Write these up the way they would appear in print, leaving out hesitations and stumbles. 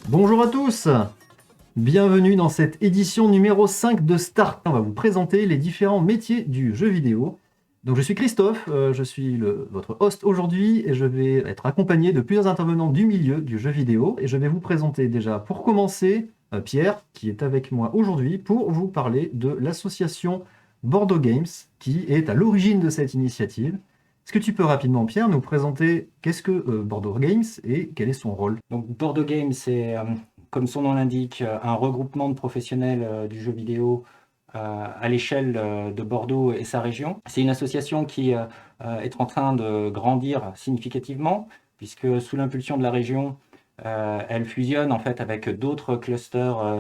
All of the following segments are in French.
Bonjour à tous, bienvenue dans cette édition numéro 5 de Start. On va vous présenter les différents métiers du jeu vidéo. Donc je suis Christophe, je suis votre host aujourd'hui et je vais être accompagné de plusieurs intervenants du milieu du jeu vidéo. Et je vais vous présenter déjà pour commencer Pierre qui est avec moi aujourd'hui pour vous parler de l'association Bordeaux Games qui est à l'origine de cette initiative. Est-ce que tu peux rapidement, Pierre, nous présenter qu'est-ce que Bordeaux Games et quel est son rôle? Donc Bordeaux Games, c'est, comme son nom l'indique, un regroupement de professionnels du jeu vidéo à l'échelle de Bordeaux et sa région. C'est une association qui est en train de grandir significativement, puisque sous l'impulsion de la région, elle fusionne en fait avec d'autres clusters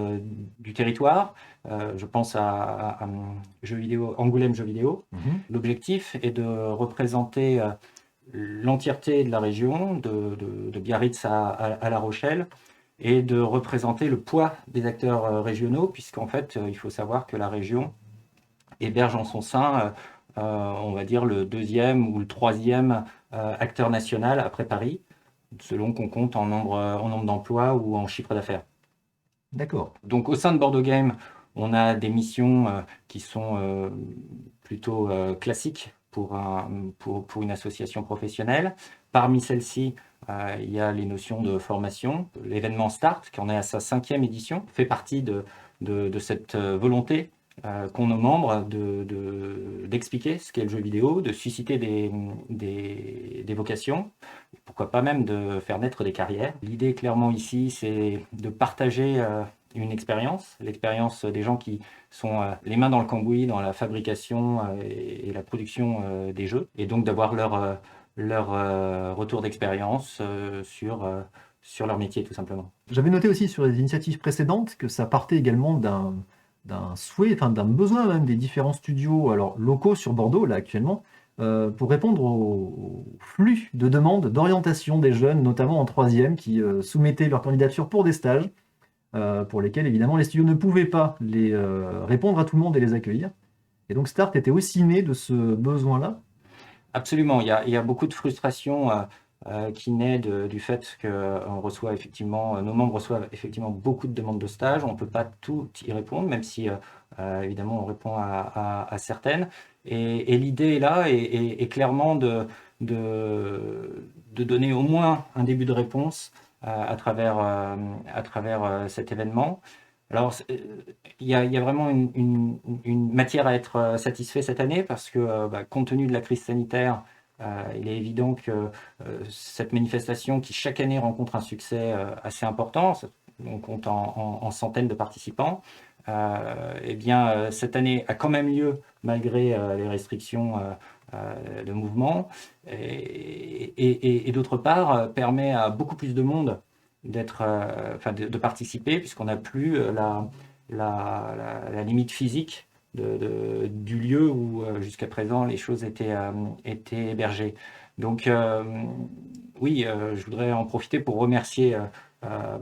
du territoire. Je pense à jeux vidéo, Angoulême Jeux vidéo. Mhm. L'objectif est de représenter l'entièreté de la région, de Biarritz à La Rochelle, et de représenter le poids des acteurs régionaux, puisqu'en fait, il faut savoir que la région héberge en son sein, on va dire, le deuxième ou le troisième acteur national après Paris, selon qu'on compte en nombre d'emplois ou en chiffre d'affaires. D'accord. Donc au sein de Bordeaux Game, on a des missions qui sont plutôt classiques pour une association professionnelle. Parmi celles-ci, il y a les notions de formation. L'événement Start, qui en est à sa 5e édition, fait partie de cette volonté qu'ont nos membres d'expliquer ce qu'est le jeu vidéo, de susciter des vocations, pourquoi pas même de faire naître des carrières. L'idée clairement ici, c'est de partager une expérience, l'expérience des gens qui sont les mains dans le cambouis, dans la fabrication et la production des jeux, et donc d'avoir leur retour d'expérience sur leur métier tout simplement. J'avais noté aussi sur les initiatives précédentes que ça partait également d'un souhait, enfin d'un besoin même des différents studios alors, locaux sur Bordeaux, là actuellement, pour répondre au flux de demandes d'orientation des jeunes, notamment en troisième, qui soumettaient leur candidature pour des stages, pour lesquels évidemment les studios ne pouvaient pas les, répondre à tout le monde et les accueillir. Et donc Start était aussi né de ce besoin-là. Absolument, il y a beaucoup de frustration qui naît du fait que on reçoit effectivement, nos membres reçoivent effectivement beaucoup de demandes de stage. On ne peut pas tout y répondre, même si évidemment on répond à certaines. Et l'idée là est clairement de donner au moins un début de réponse à travers cet événement. Alors, il y a vraiment une matière à être satisfait cette année parce que, compte tenu de la crise sanitaire, il est évident que cette manifestation qui chaque année rencontre un succès assez important, on compte en centaines de participants, eh bien, cette année a quand même lieu malgré les restrictions de mouvement et d'autre part permet à beaucoup plus de monde de participer, puisqu'on n'a plus la limite physique du lieu où jusqu'à présent les choses étaient hébergées. Donc oui, je voudrais en profiter pour remercier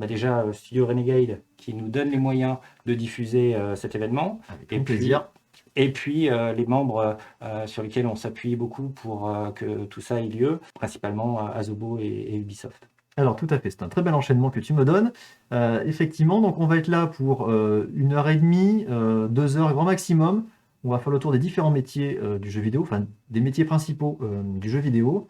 déjà Studio Renegade qui nous donne les moyens de diffuser cet événement, Avec et grand puis, plaisir. les membres sur lesquels on s'appuie beaucoup pour que tout ça ait lieu, principalement Asobo et Ubisoft. Alors tout à fait, c'est un très bel enchaînement que tu me donnes. Effectivement, donc on va être là pour 1 heure et demie, 2 heures grand maximum. On va faire le tour des différents métiers du jeu vidéo, enfin des métiers principaux du jeu vidéo.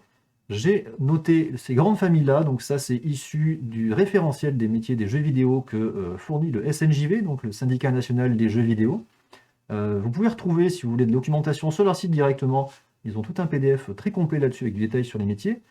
J'ai noté ces grandes familles-là, donc ça c'est issu du référentiel des métiers des jeux vidéo que fournit le SNJV, donc le Syndicat national des jeux vidéo. Vous pouvez retrouver, si vous voulez, de documentation sur leur site directement. Ils ont tout un PDF très complet là-dessus avec du détail sur les métiers.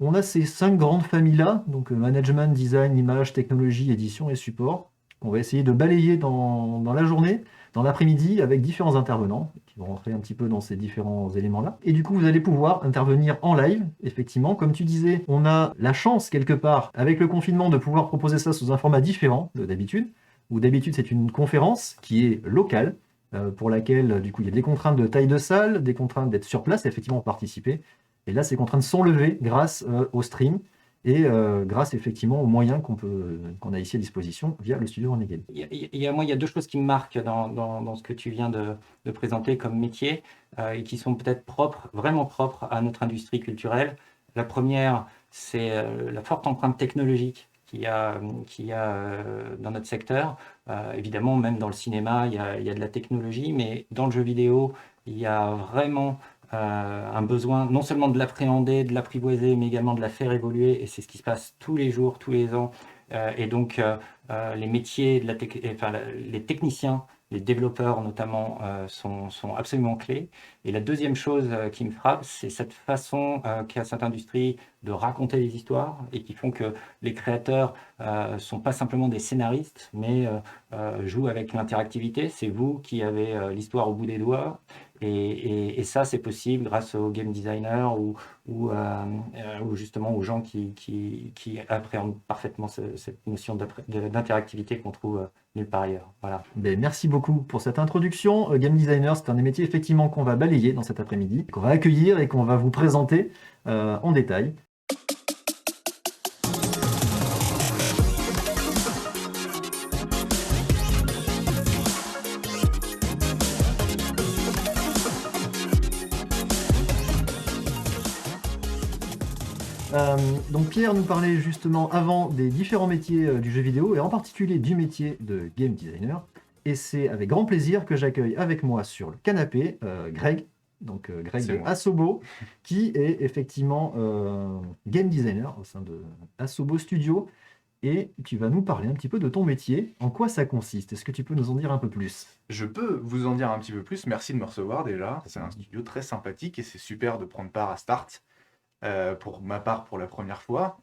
On a ces 5 grandes familles-là, donc management, design, image, technologie, édition et support, qu'on va essayer de balayer dans la journée, dans l'après-midi, avec différents intervenants qui vont rentrer un petit peu dans ces différents éléments-là. Et du coup, vous allez pouvoir intervenir en live, effectivement. Comme tu disais, on a la chance, quelque part, avec le confinement, de pouvoir proposer ça sous un format différent de d'habitude, où d'habitude c'est une conférence qui est locale, pour laquelle, du coup, il y a des contraintes de taille de salle, des contraintes d'être sur place, effectivement, pour participer. Et là, ces contraintes sont levées grâce au stream et grâce effectivement aux moyens qu'on a ici à disposition via le studio Renegade. Moi, il y a deux choses qui me marquent dans ce que tu viens de présenter comme métier et qui sont peut-être propres, vraiment propres à notre industrie culturelle. La première, c'est la forte empreinte technologique qu'il y a dans notre secteur. Évidemment, même dans le cinéma, il y a de la technologie, mais dans le jeu vidéo, il y a vraiment un besoin non seulement de l'appréhender, de l'apprivoiser, mais également de la faire évoluer. Et c'est ce qui se passe tous les jours, tous les ans. Et donc, les métiers, les techniciens, les développeurs notamment, sont absolument clés. Et la deuxième chose qui me frappe, c'est cette façon qu'a cette industrie de raconter les histoires et qui font que les créateurs sont pas simplement des scénaristes, mais jouent avec l'interactivité. C'est vous qui avez l'histoire au bout des doigts. Et ça, c'est possible grâce aux game designers ou justement aux gens qui appréhendent parfaitement cette notion d'interactivité qu'on trouve nulle part ailleurs. Voilà. Ben, merci beaucoup pour cette introduction. Game designer, c'est un des métiers effectivement qu'on va balayer dans cet après-midi, qu'on va accueillir et qu'on va vous présenter en détail. Donc Pierre nous parlait justement avant des différents métiers du jeu vidéo et en particulier du métier de game designer. Et c'est avec grand plaisir que j'accueille avec moi sur le canapé Greg, donc Greg C'est de moi. Asobo, qui est effectivement game designer au sein de Asobo Studio. Et tu vas nous parler un petit peu de ton métier. En quoi ça consiste? Est-ce que tu peux nous en dire un peu plus? Je peux vous en dire un petit peu plus. Merci de me recevoir déjà. C'est un studio très sympathique et c'est super de prendre part à Start, pour ma part pour la première fois.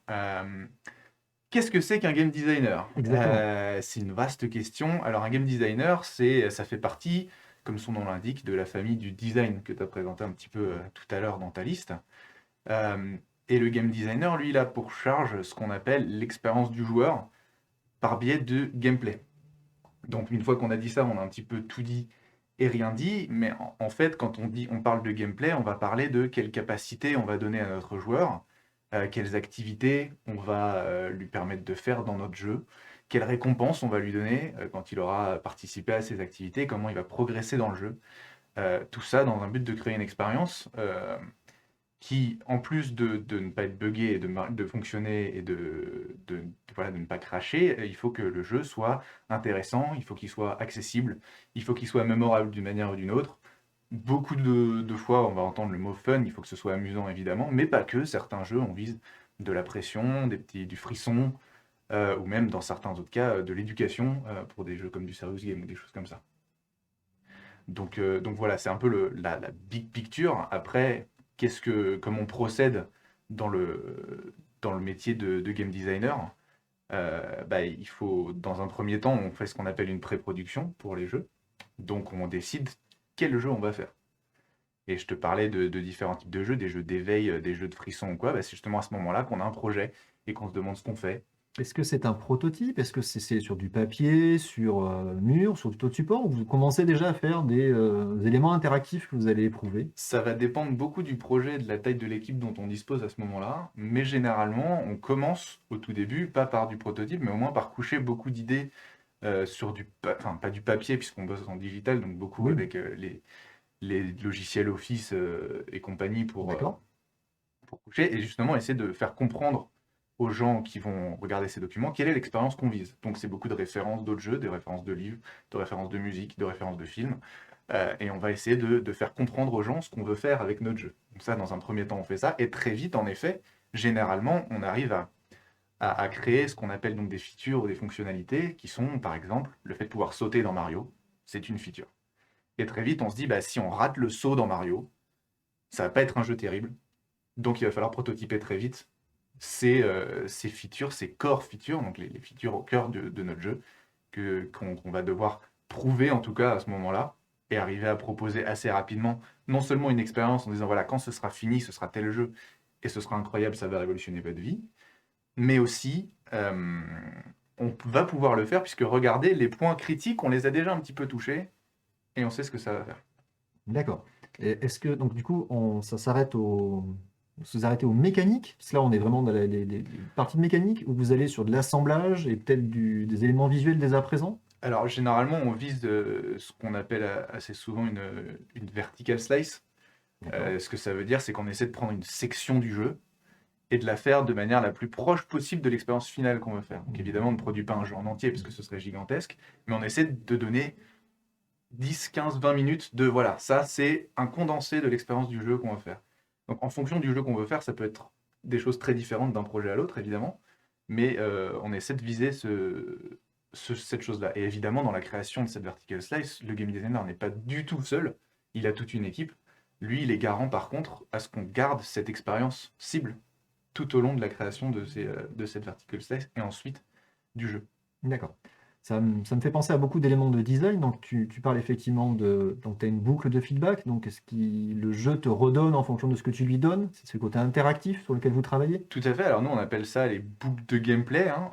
Qu'est-ce que c'est qu'un game designer? Exactement. C'est une vaste question. Alors un game designer, ça fait partie, comme son nom l'indique, de la famille du design que tu as présenté un petit peu tout à l'heure dans ta liste. Et le game designer, lui, il a pour charge ce qu'on appelle l'expérience du joueur par biais de gameplay. Donc une fois qu'on a dit ça, on a un petit peu tout dit et rien dit, mais en fait, quand on parle de gameplay, on va parler de quelles capacités on va donner à notre joueur, quelles activités on va lui permettre de faire dans notre jeu, quelles récompenses on va lui donner quand il aura participé à ces activités, comment il va progresser dans le jeu. Tout ça dans un but de créer une expérience qui, en plus de ne pas être buggé et de fonctionner et voilà, de ne pas cracher, il faut que le jeu soit intéressant, il faut qu'il soit accessible, il faut qu'il soit mémorable d'une manière ou d'une autre. Beaucoup de fois, on va entendre le mot fun, il faut que ce soit amusant évidemment, mais pas que. Certains jeux, on vise de la pression, du frisson, ou même dans certains autres cas, de l'éducation, pour des jeux comme du serious game ou des choses comme ça. Donc voilà, c'est un peu la big picture. Après, comment on procède dans le métier de game designer? Il faut, dans un premier temps, on fait ce qu'on appelle une pré-production pour les jeux. Donc on décide quel jeu on va faire. Et je te parlais de différents types de jeux, des jeux d'éveil, des jeux de frisson ou quoi. C'est justement à ce moment-là qu'on a un projet et qu'on se demande ce qu'on fait. Est-ce que c'est un prototype? Est-ce que c'est sur du papier, sur mur, sur tout autre support? Ou vous commencez déjà à faire des éléments interactifs que vous allez éprouver? Ça va dépendre beaucoup du projet et de la taille de l'équipe dont on dispose à ce moment-là, mais généralement, on commence au tout début, pas par du prototype, mais au moins par coucher beaucoup d'idées sur enfin pas du papier puisqu'on bosse en digital, donc beaucoup Oui. avec les logiciels Office et compagnie D'accord. pour coucher, et justement essayer de faire comprendre aux gens qui vont regarder ces documents quelle est l'expérience qu'on vise. Donc c'est beaucoup de références d'autres jeux, des références de livres, de références de musique, de références de films. Et on va essayer de faire comprendre aux gens ce qu'on veut faire avec notre jeu. Donc ça, dans un premier temps, on fait ça. Et très vite, en effet, généralement, on arrive à créer ce qu'on appelle donc des features ou des fonctionnalités qui sont, par exemple, le fait de pouvoir sauter dans Mario. C'est une feature. Et très vite, on se dit, bah, si on rate le saut dans Mario, ça va pas être un jeu terrible. Donc il va falloir prototyper très vite ces features, ces core features, donc les features au cœur de notre jeu, qu'on va devoir prouver en tout cas à ce moment-là, et arriver à proposer assez rapidement, non seulement une expérience en disant voilà, quand ce sera fini, ce sera tel jeu, et ce sera incroyable, ça va révolutionner votre vie, mais aussi on va pouvoir le faire puisque regardez, les points critiques, on les a déjà un petit peu touchés, et on sait ce que ça va faire. D'accord. Et est-ce que, donc du coup, ça s'arrête vous arrêtez aux mécaniques? Parce que là, on est vraiment dans les parties de mécanique, où vous allez sur de l'assemblage et peut-être des éléments visuels dès à présent? Alors généralement, on vise ce qu'on appelle assez souvent une vertical slice. D'accord. Ce que ça veut dire, c'est qu'on essaie de prendre une section du jeu et de la faire de manière la plus proche possible de l'expérience finale qu'on veut faire. Donc évidemment, on ne produit pas un jeu en entier parce que ce serait gigantesque, mais on essaie de donner 10, 15, 20 minutes de voilà, ça c'est un condensé de l'expérience du jeu qu'on veut faire. Donc en fonction du jeu qu'on veut faire, ça peut être des choses très différentes d'un projet à l'autre, évidemment, mais on essaie de viser cette chose-là. Et évidemment, dans la création de cette vertical slice, le game designer n'est pas du tout seul, il a toute une équipe. Lui, il est garant par contre à ce qu'on garde cette expérience cible tout au long de la création de cette vertical slice et ensuite du jeu. D'accord. Ça me fait penser à beaucoup d'éléments de design. Donc, tu parles effectivement de. Donc, tu as une boucle de feedback. Donc, est-ce que le jeu te redonne en fonction de ce que tu lui donnes? C'est ce côté interactif sur lequel vous travaillez? Tout à fait. Alors nous, on appelle ça les boucles de gameplay, hein.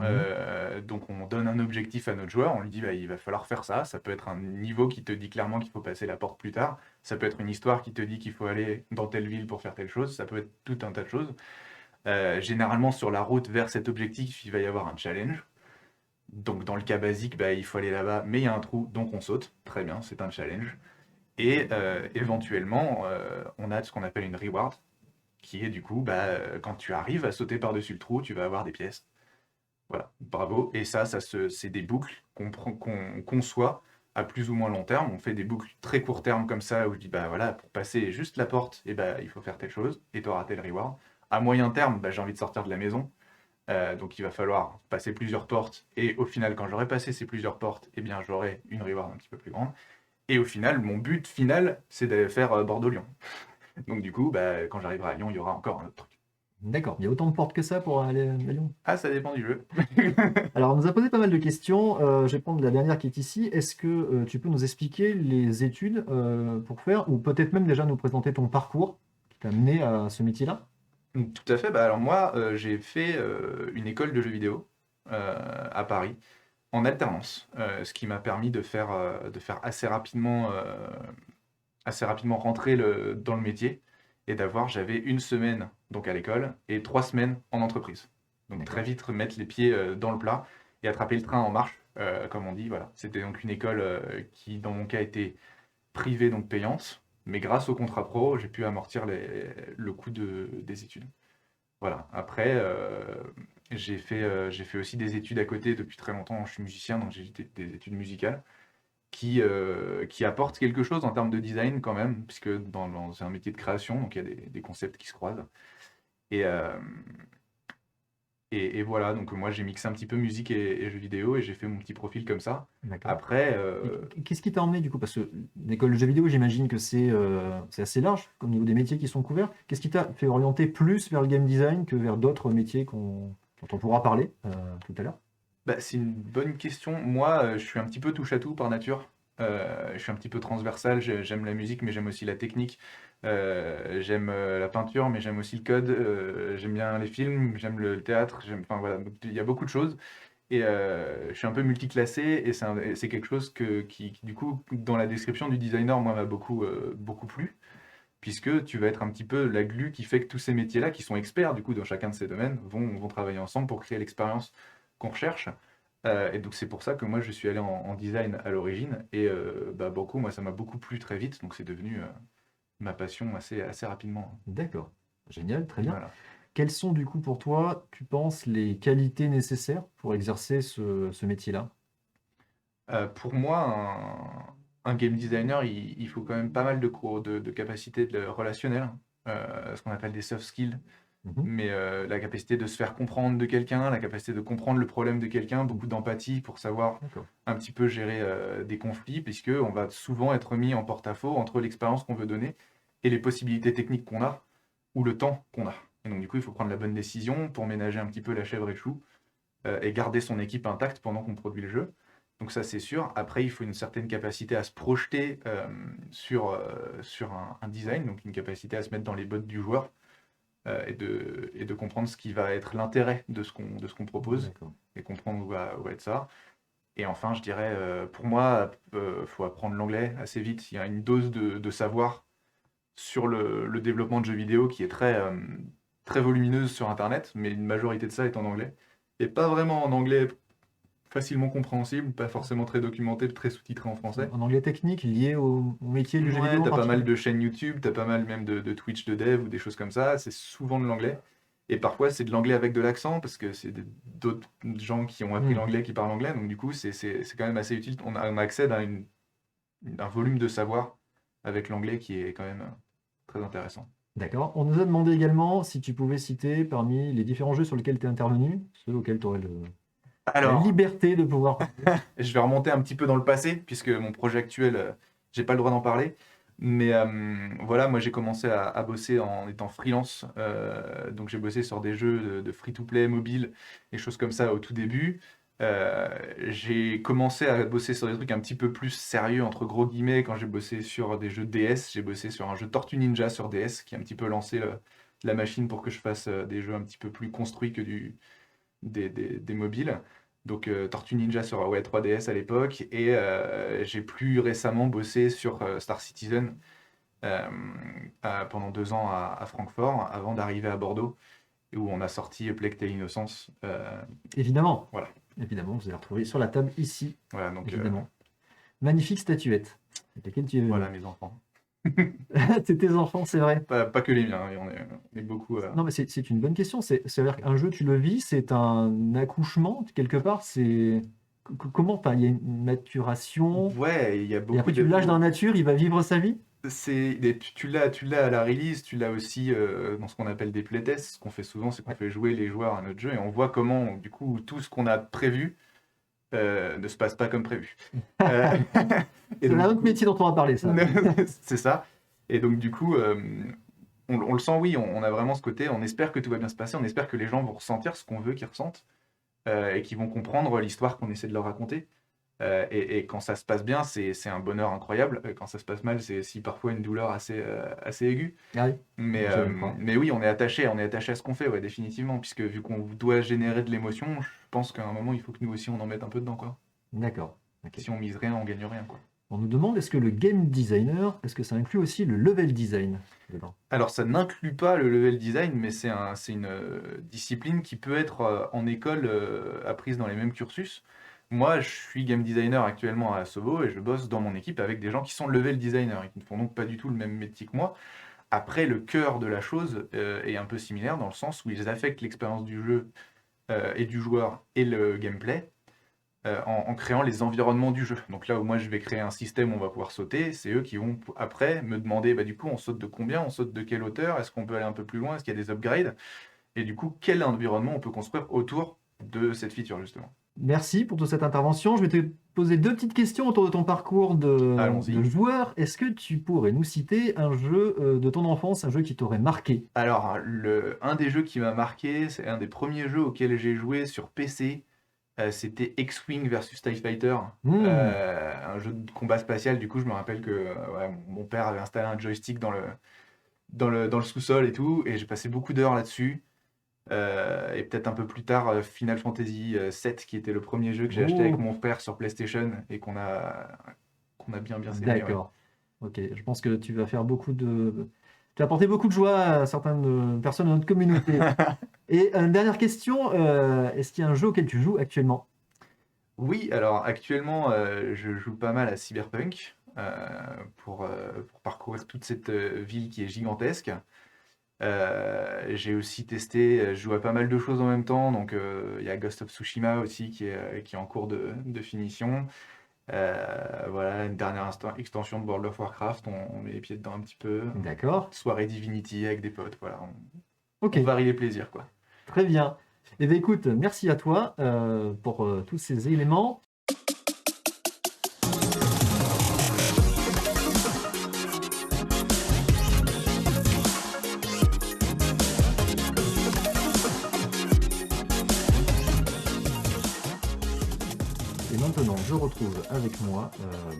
Donc on donne un objectif à notre joueur, on lui dit bah, il va falloir faire ça. Ça peut être un niveau qui te dit clairement qu'il faut passer la porte plus tard. Ça peut être une histoire qui te dit qu'il faut aller dans telle ville pour faire telle chose. Ça peut être tout un tas de choses. Généralement, sur la route vers cet objectif, il va y avoir un challenge. Donc dans le cas basique, bah, il faut aller là-bas, mais il y a un trou, donc on saute. Très bien, c'est un challenge. Et éventuellement, on a ce qu'on appelle une reward, qui est du coup, bah, quand tu arrives à sauter par-dessus le trou, tu vas avoir des pièces. Voilà, bravo. Et ça c'est des boucles qu'on conçoit à plus ou moins long terme. On fait des boucles très court terme comme ça, où je dis, bah voilà, pour passer juste la porte, et bah, il faut faire telle chose, et tu auras tel reward. À moyen terme, bah, j'ai envie de sortir de la maison. Donc il va falloir passer plusieurs portes, et au final, quand j'aurai passé ces plusieurs portes, eh bien j'aurai une reward un petit peu plus grande. Et au final, mon but final, c'est de faire Bordeaux-Lyon. Donc du coup, bah, quand j'arriverai à Lyon, il y aura encore un autre truc. D'accord. Il y a autant de portes que ça pour aller à Lyon? Ah, ça dépend du jeu. Alors, on nous a posé pas mal de questions. Je vais prendre la dernière qui est ici. Est-ce que tu peux nous expliquer les études pour faire, ou peut-être même déjà nous présenter ton parcours qui t'a amené à ce métier-là? Tout à fait. Bah, alors moi, j'ai fait une école de jeux vidéo à Paris en alternance, ce qui m'a permis de faire assez rapidement rentrer dans le métier et j'avais une semaine donc à l'école et 3 semaines en entreprise. Donc D'accord. très vite remettre les pieds dans le plat et attraper le train en marche, comme on dit. Voilà. C'était donc une école qui, dans mon cas, était privée, donc payante. Mais grâce au contrat pro, j'ai pu amortir le coût des études. Voilà. Après, j'ai fait aussi des études à côté depuis très longtemps. Je suis musicien, donc j'ai des études musicales qui apportent quelque chose en termes de design quand même, puisque c'est un métier de création, donc il y a des concepts qui se croisent. Et, et voilà, donc moi j'ai mixé un petit peu musique et jeux vidéo et j'ai fait mon petit profil comme ça. D'accord. Après, Et qu'est-ce qui t'a emmené du coup? Parce que l'école de jeux vidéo, j'imagine que c'est assez large au niveau des métiers qui sont couverts. Qu'est-ce qui t'a fait orienter plus vers le game design que vers d'autres métiers dont on pourra parler tout à l'heure? bah, c'est une bonne question. Moi, je suis un petit peu touche à tout par nature. Je suis un petit peu transversal. J'aime la musique, mais j'aime aussi la technique. J'aime la peinture, mais j'aime aussi le code. J'aime bien les films, j'aime le théâtre. Enfin voilà, donc, il y a beaucoup de choses. Et je suis un peu multiclassé et c'est quelque chose qui, du coup, dans la description du designer, moi, m'a beaucoup plu, puisque tu vas être un petit peu la glue qui fait que tous ces métiers-là, qui sont experts, du coup, dans chacun de ces domaines, vont travailler ensemble pour créer l'expérience qu'on recherche. Et donc, c'est pour ça que moi, je suis allé en design à l'origine. Et bah, moi, ça m'a beaucoup plu très vite. Donc, c'est devenu ma passion assez rapidement. D'accord, génial, très bien. Voilà. Quelles sont du coup pour toi, tu penses, les qualités nécessaires pour exercer ce métier-là? Pour moi, un game designer, il faut quand même pas mal de capacités relationnelles, ce qu'on appelle des soft skills, Mhm. mais la capacité de se faire comprendre de quelqu'un, la capacité de comprendre le problème de quelqu'un, beaucoup d'empathie pour savoir D'accord. un petit peu gérer des conflits, puisque on va souvent être mis en porte-à-faux entre l'expérience qu'on veut donner et les possibilités techniques qu'on a ou le temps qu'on a. Et donc du coup, il faut prendre la bonne décision pour ménager un petit peu la chèvre et le chou et garder son équipe intacte pendant qu'on produit le jeu. Donc ça, c'est sûr. Après, il faut une certaine capacité à se projeter sur un design, donc une capacité à se mettre dans les bottes du joueur et de comprendre ce qui va être l'intérêt de ce qu'on propose D'accord. et comprendre où va être ça. Et enfin, je dirais, pour moi, faut apprendre l'anglais assez vite. Il y a une dose de savoir sur le développement de jeux vidéo qui est très volumineuse sur Internet, mais une majorité de ça est en anglais. Et pas vraiment en anglais facilement compréhensible, pas forcément très documenté, très sous-titré en français. En anglais technique lié au métier du jeu Ouais, vidéo en t'as pas mal particulier? de chaînes YouTube, t'as pas mal même de Twitch de dev ou des choses comme ça, c'est souvent de l'anglais. Et parfois, c'est de l'anglais avec de l'accent, parce que c'est d'autres gens qui ont appris Mm. l'anglais qui parlent anglais. Donc, du coup, c'est quand même assez utile. On accède à un volume de savoir avec l'anglais qui est quand même très intéressant. D'accord. On nous a demandé également si tu pouvais citer parmi les différents jeux sur lesquels tu es intervenu, ceux auxquels tu aurais la Alors, liberté de pouvoir parler. je vais remonter un petit peu dans le passé, puisque mon projet actuel, j'ai pas le droit d'en parler. Mais voilà, moi j'ai commencé à bosser en étant freelance. Donc j'ai bossé sur des jeux de free-to-play mobile, des choses comme ça au tout début. J'ai commencé à bosser sur des trucs un petit peu plus sérieux, entre gros guillemets, quand j'ai bossé sur des jeux DS. J'ai bossé sur un jeu Tortue Ninja sur DS, qui a un petit peu lancé la machine pour que je fasse des jeux un petit peu plus construits que des mobiles. Donc Tortue Ninja sur ouais, 3DS à l'époque. Et j'ai plus récemment bossé sur Star Citizen euh, pendant 2 ans à Francfort, avant d'arriver à Bordeaux, où on a sorti Plague Tale Innocence. Évidemment. Voilà. Évidemment, vous allez retrouver sur la table ici, Voilà, donc évidemment. Magnifique statuette. Avec laquelle tu es venu. voilà mes enfants. C'est tes enfants, c'est vrai. Pas que les miens, hein, on est beaucoup. Non, mais c'est une bonne question. C'est-à-dire qu'un jeu, tu le vis, c'est un accouchement, quelque part. Comment, enfin, il y a une maturation. Ouais, il y a Et beaucoup après, tu le lâches dans la nature, il va vivre sa vie. tu l'as à la release, tu l'as aussi dans ce qu'on appelle des playtests. Ce qu'on fait souvent, c'est qu'on Ouais. fait jouer les joueurs à notre jeu et on voit comment, du coup, tout ce qu'on a prévu ne se passe pas comme prévu. Euh, et C'est donc, un du autre coup, métier dont on va parler, ça. c'est ça. Et donc, du coup, on le sent, oui, on a vraiment ce côté, on espère que tout va bien se passer, on espère que les gens vont ressentir ce qu'on veut qu'ils ressentent et qu'ils vont comprendre l'histoire qu'on essaie de leur raconter. Et quand ça se passe bien, c'est un bonheur incroyable. Quand ça se passe mal, c'est aussi parfois une douleur assez aiguë. Ah oui, Mais, je le crois. mais oui, on est attaché à ce qu'on fait, ouais, définitivement, puisque vu qu'on doit générer de l'émotion, je pense qu'à un moment, il faut que nous aussi, on en mette un peu dedans, quoi. D'accord. Ok. Si on mise rien, on gagne rien, quoi. On nous demande, est-ce que le game designer, est-ce que ça inclut aussi le level design dedans? Alors, ça n'inclut pas le level design, mais c'est une discipline qui peut être en école apprise dans les mêmes cursus. Moi, je suis game designer actuellement à Sobo et je bosse dans mon équipe avec des gens qui sont level designers et qui ne font donc pas du tout le même métier que moi. Après, le cœur de la chose est un peu similaire dans le sens où ils affectent l'expérience du jeu et du joueur et le gameplay en créant les environnements du jeu. Donc là où moi je vais créer un système où on va pouvoir sauter, c'est eux qui vont après me demander, bah, du coup on saute de combien, on saute de quelle hauteur, est-ce qu'on peut aller un peu plus loin, est-ce qu'il y a des upgrades, et du coup quel environnement on peut construire autour de cette feature justement. Merci pour toute cette intervention. Je vais te poser deux petites questions autour de ton parcours Allons-y. de joueur. Est-ce que tu pourrais nous citer un jeu de ton enfance, un jeu qui t'aurait marqué? Alors, un des jeux qui m'a marqué, c'est un des premiers jeux auxquels j'ai joué sur PC. C'était X-Wing versus TIE Fighter, un jeu de combat spatial. Du coup, je me rappelle que ouais, mon père avait installé un joystick dans le sous-sol et tout, et j'ai passé beaucoup d'heures là-dessus. Et peut-être un peu plus tard, Final Fantasy VII, qui était le premier jeu que j'ai acheté avec Oh. mon frère sur PlayStation et qu'on a bien saigné. Ouais. D'accord. Ok, je pense que tu vas faire tu vas apporter beaucoup de joie à certaines personnes de notre communauté. Et une dernière question, est-ce qu'il y a un jeu auquel tu joues actuellement? Oui, alors actuellement, je joue pas mal à Cyberpunk pour parcourir toute cette ville qui est gigantesque. J'ai aussi testé, je joue à pas mal de choses en même temps, donc il y a Ghost of Tsushima aussi qui est en cours de finition. Voilà, une dernière extension de World of Warcraft, on met les pieds dedans un petit peu. D'accord. Soirée Divinity avec des potes, voilà, Ok, on varie les plaisirs, quoi. très bien. Eh bien, écoute, merci à toi pour tous ces éléments. Et maintenant, je retrouve avec moi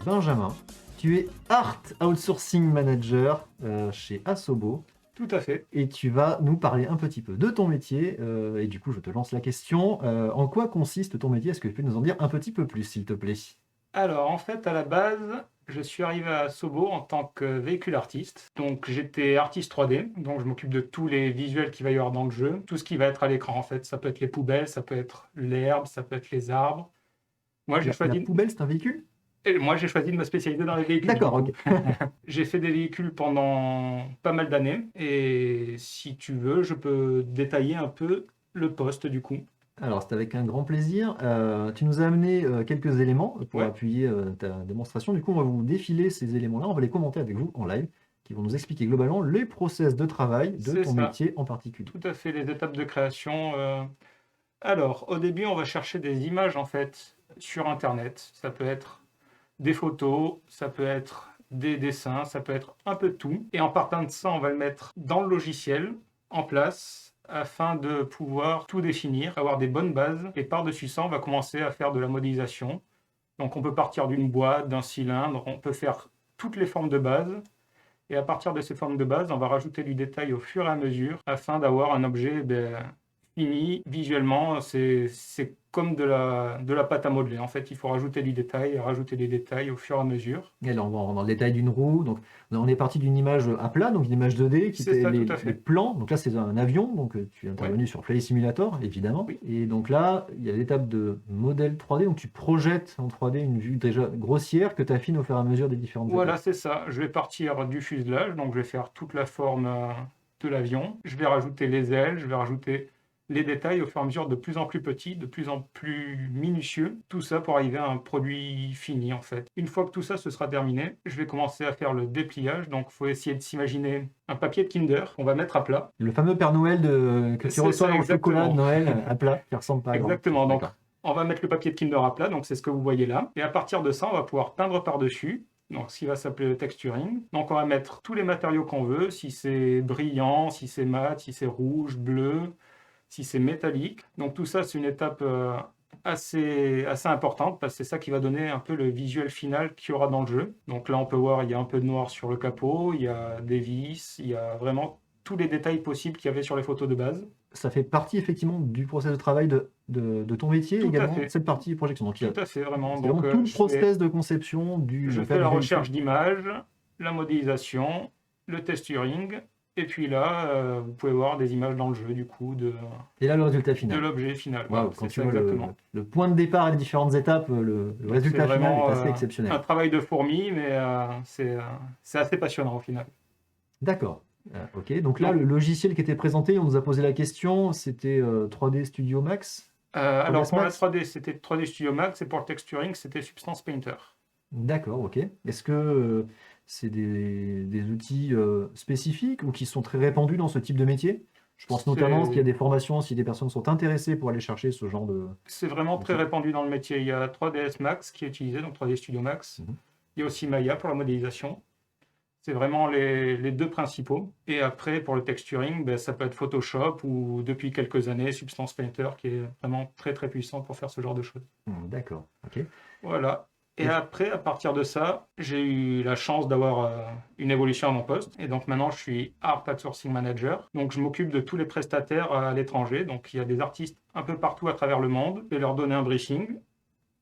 Benjamin. Tu es Art Outsourcing Manager chez Asobo. Tout à fait. Et tu vas nous parler un petit peu de ton métier. Et du coup, je te lance la question. En quoi consiste ton métier? Est-ce que tu peux nous en dire un petit peu plus, s'il te plaît? Alors, en fait, à la base, je suis arrivé à Sobo en tant que véhicule artiste. Donc, j'étais artiste 3D. Donc, je m'occupe de tous les visuels qu'il va y avoir dans le jeu. Tout ce qui va être à l'écran, en fait. Ça peut être les poubelles, ça peut être l'herbe, ça peut être les arbres. Moi, j'ai La choisi... poubelle, c'est un véhicule? Et moi, j'ai choisi de me spécialiser dans les véhicules. D'accord, du ok. coup. J'ai fait des véhicules pendant pas mal d'années. Et si tu veux, je peux détailler un peu le poste du coup. Alors, c'est avec un grand plaisir. Tu nous as amené quelques éléments pour Ouais. appuyer ta démonstration. Du coup, on va vous défiler ces éléments-là, on va les commenter avec vous en live, qui vont nous expliquer globalement les process de travail de C'est ton ça. métier en particulier. Tout à fait, les étapes de création. Alors, au début, on va chercher des images en fait sur Internet. Ça peut être des photos, ça peut être des dessins, ça peut être un peu de tout. Et en partant de ça, on va le mettre dans le logiciel, en place, afin de pouvoir tout définir, avoir des bonnes bases. Et par-dessus ça, on va commencer à faire de la modélisation. Donc on peut partir d'une boîte, d'un cylindre, on peut faire toutes les formes de base. Et à partir de ces formes de base, on va rajouter du détail au fur et à mesure afin d'avoir un objet fini. Visuellement, c'est comme de la pâte à modeler. En fait, il faut rajouter du détail et rajouter des détails au fur et à mesure. Et là, on va rentrer dans le détail d'une roue. Donc, on est parti d'une image à plat, donc une image 2D qui C'est était ça, les, tout à fait. les plans. Donc là, c'est un avion. Donc, tu es intervenu sur Flight Simulator, évidemment. Oui. Et donc là, il y a l'étape de modèle 3D. Donc, tu projettes en 3D une vue déjà grossière que tu affines au fur et à mesure des différentes Voilà, étapes. c'est ça. Je vais partir du fuselage, donc je vais faire toute la forme de l'avion. Je vais rajouter les ailes, je vais rajouter les détails au fur et à mesure de plus en plus petits, de plus en plus minutieux. Tout ça pour arriver à un produit fini en fait. Une fois que tout ça se sera terminé, je vais commencer à faire le dépliage. Donc il faut essayer de s'imaginer un papier de Kinder qu'on va mettre à plat. Le fameux Père Noël que tu C'est reçois ça, dans le chocolat de exactement. Noël à plat, qui ressemble pas à grand. Exactement. Donc D'accord. on va mettre le papier de Kinder à plat, donc c'est ce que vous voyez là. Et à partir de ça, on va pouvoir peindre par-dessus. Donc, ce qui va s'appeler le texturing. Donc, on va mettre tous les matériaux qu'on veut, si c'est brillant, si c'est mat, si c'est rouge, bleu, si c'est métallique. Donc, tout ça, c'est une étape assez importante parce que c'est ça qui va donner un peu le visuel final qu'il y aura dans le jeu. Donc là, on peut voir, il y a un peu de noir sur le capot, il y a des vis, il y a vraiment tous les détails possibles qu'il y avait sur les photos de base. Ça fait partie effectivement du process de travail de ton métier Tout à également, fait. cette partie projection. Donc, il y a Tout à fait, vraiment. c'est Donc, vraiment tout le je process de conception je du fais la véhicule. recherche d'images, la modélisation, le texturing, et puis là, vous pouvez voir des images dans le jeu, du coup, de Et là, le résultat final. l'objet final. Waouh, Voilà, quand c'est tu ça vois exactement. le point de départ et les différentes étapes, le Donc, résultat c'est final est vraiment assez exceptionnel. un travail de fourmi, mais c'est assez passionnant au final. D'accord. Ok, donc là, Donc, le logiciel qui était présenté, on nous a posé la question, c'était 3D Studio Max. alors, pour la Max 3D, c'était 3D Studio Max, et pour le texturing, c'était Substance Painter. D'accord, ok. Est-ce que c'est des outils spécifiques ou qui sont très répandus dans ce type de métier? Je pense notamment qu'il y a des formations, si des personnes sont intéressées pour aller chercher ce genre de... C'est vraiment très répandu dans le métier. Il y a 3ds Max qui est utilisé, donc 3D Studio Max. Mhm. Il y a aussi Maya pour la modélisation. C'est vraiment les deux principaux. Et après, pour le texturing, ben, ça peut être Photoshop ou depuis quelques années, Substance Painter qui est vraiment très très puissant pour faire ce genre de choses. D'accord, ok. Voilà. Et Et- après, à partir de ça, j'ai eu la chance d'avoir une évolution à mon poste. Et donc maintenant, je suis Art Outsourcing Manager. Donc je m'occupe de tous les prestataires à l'étranger. Donc il y a des artistes un peu partout à travers le monde. Je vais leur donner un briefing.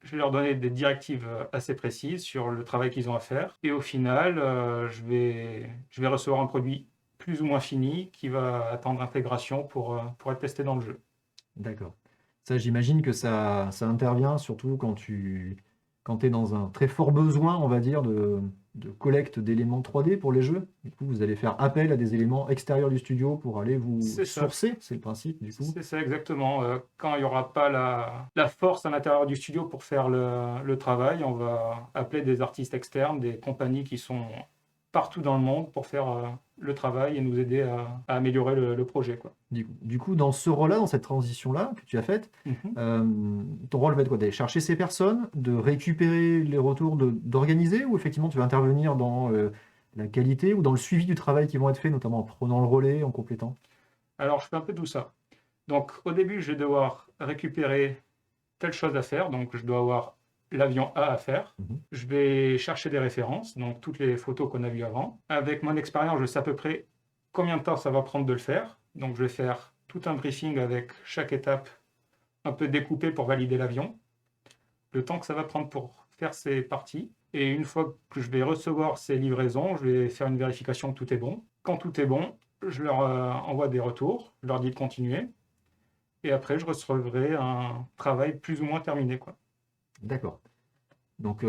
Je vais leur donner des directives assez précises sur le travail qu'ils ont à faire. Et au final, je vais recevoir un produit plus ou moins fini qui va attendre intégration pour être testé dans le jeu. D'accord. Ça, j'imagine que ça intervient surtout quand tu es dans un très fort besoin, on va dire, de collecte d'éléments 3D pour les jeux. Du coup, vous allez faire appel à des éléments extérieurs du studio pour aller vous C'est ça. sourcer, c'est le principe du coup. C'est ça exactement. Quand il n'y aura pas la force à l'intérieur du studio pour faire le travail, on va appeler des artistes externes, des compagnies qui sont partout dans le monde pour faire le travail et nous aider à améliorer le projet, quoi. Du coup, dans ce rôle-là, dans cette transition-là que tu as faite, ton rôle va être quoi? D'aller chercher ces personnes, de récupérer les retours, d'organiser, ou effectivement tu vas intervenir dans la qualité ou dans le suivi du travail qui vont être faits, notamment en prenant le relais, en complétant? Alors, je fais un peu tout ça. Donc, au début, je vais devoir récupérer telle chose à faire. Donc, je dois avoir l'avion A à faire. Mhm. Je vais chercher des références, donc toutes les photos qu'on a vues avant. Avec mon expérience, je sais à peu près combien de temps ça va prendre de le faire. Donc, je vais faire tout un briefing avec chaque étape un peu découpée pour valider l'avion. Le temps que ça va prendre pour faire ces parties. Et une fois que je vais recevoir ces livraisons, je vais faire une vérification que tout est bon. Quand tout est bon, je leur envoie des retours, je leur dis de continuer. Et après, je recevrai un travail plus ou moins terminé, quoi. D'accord. Donc,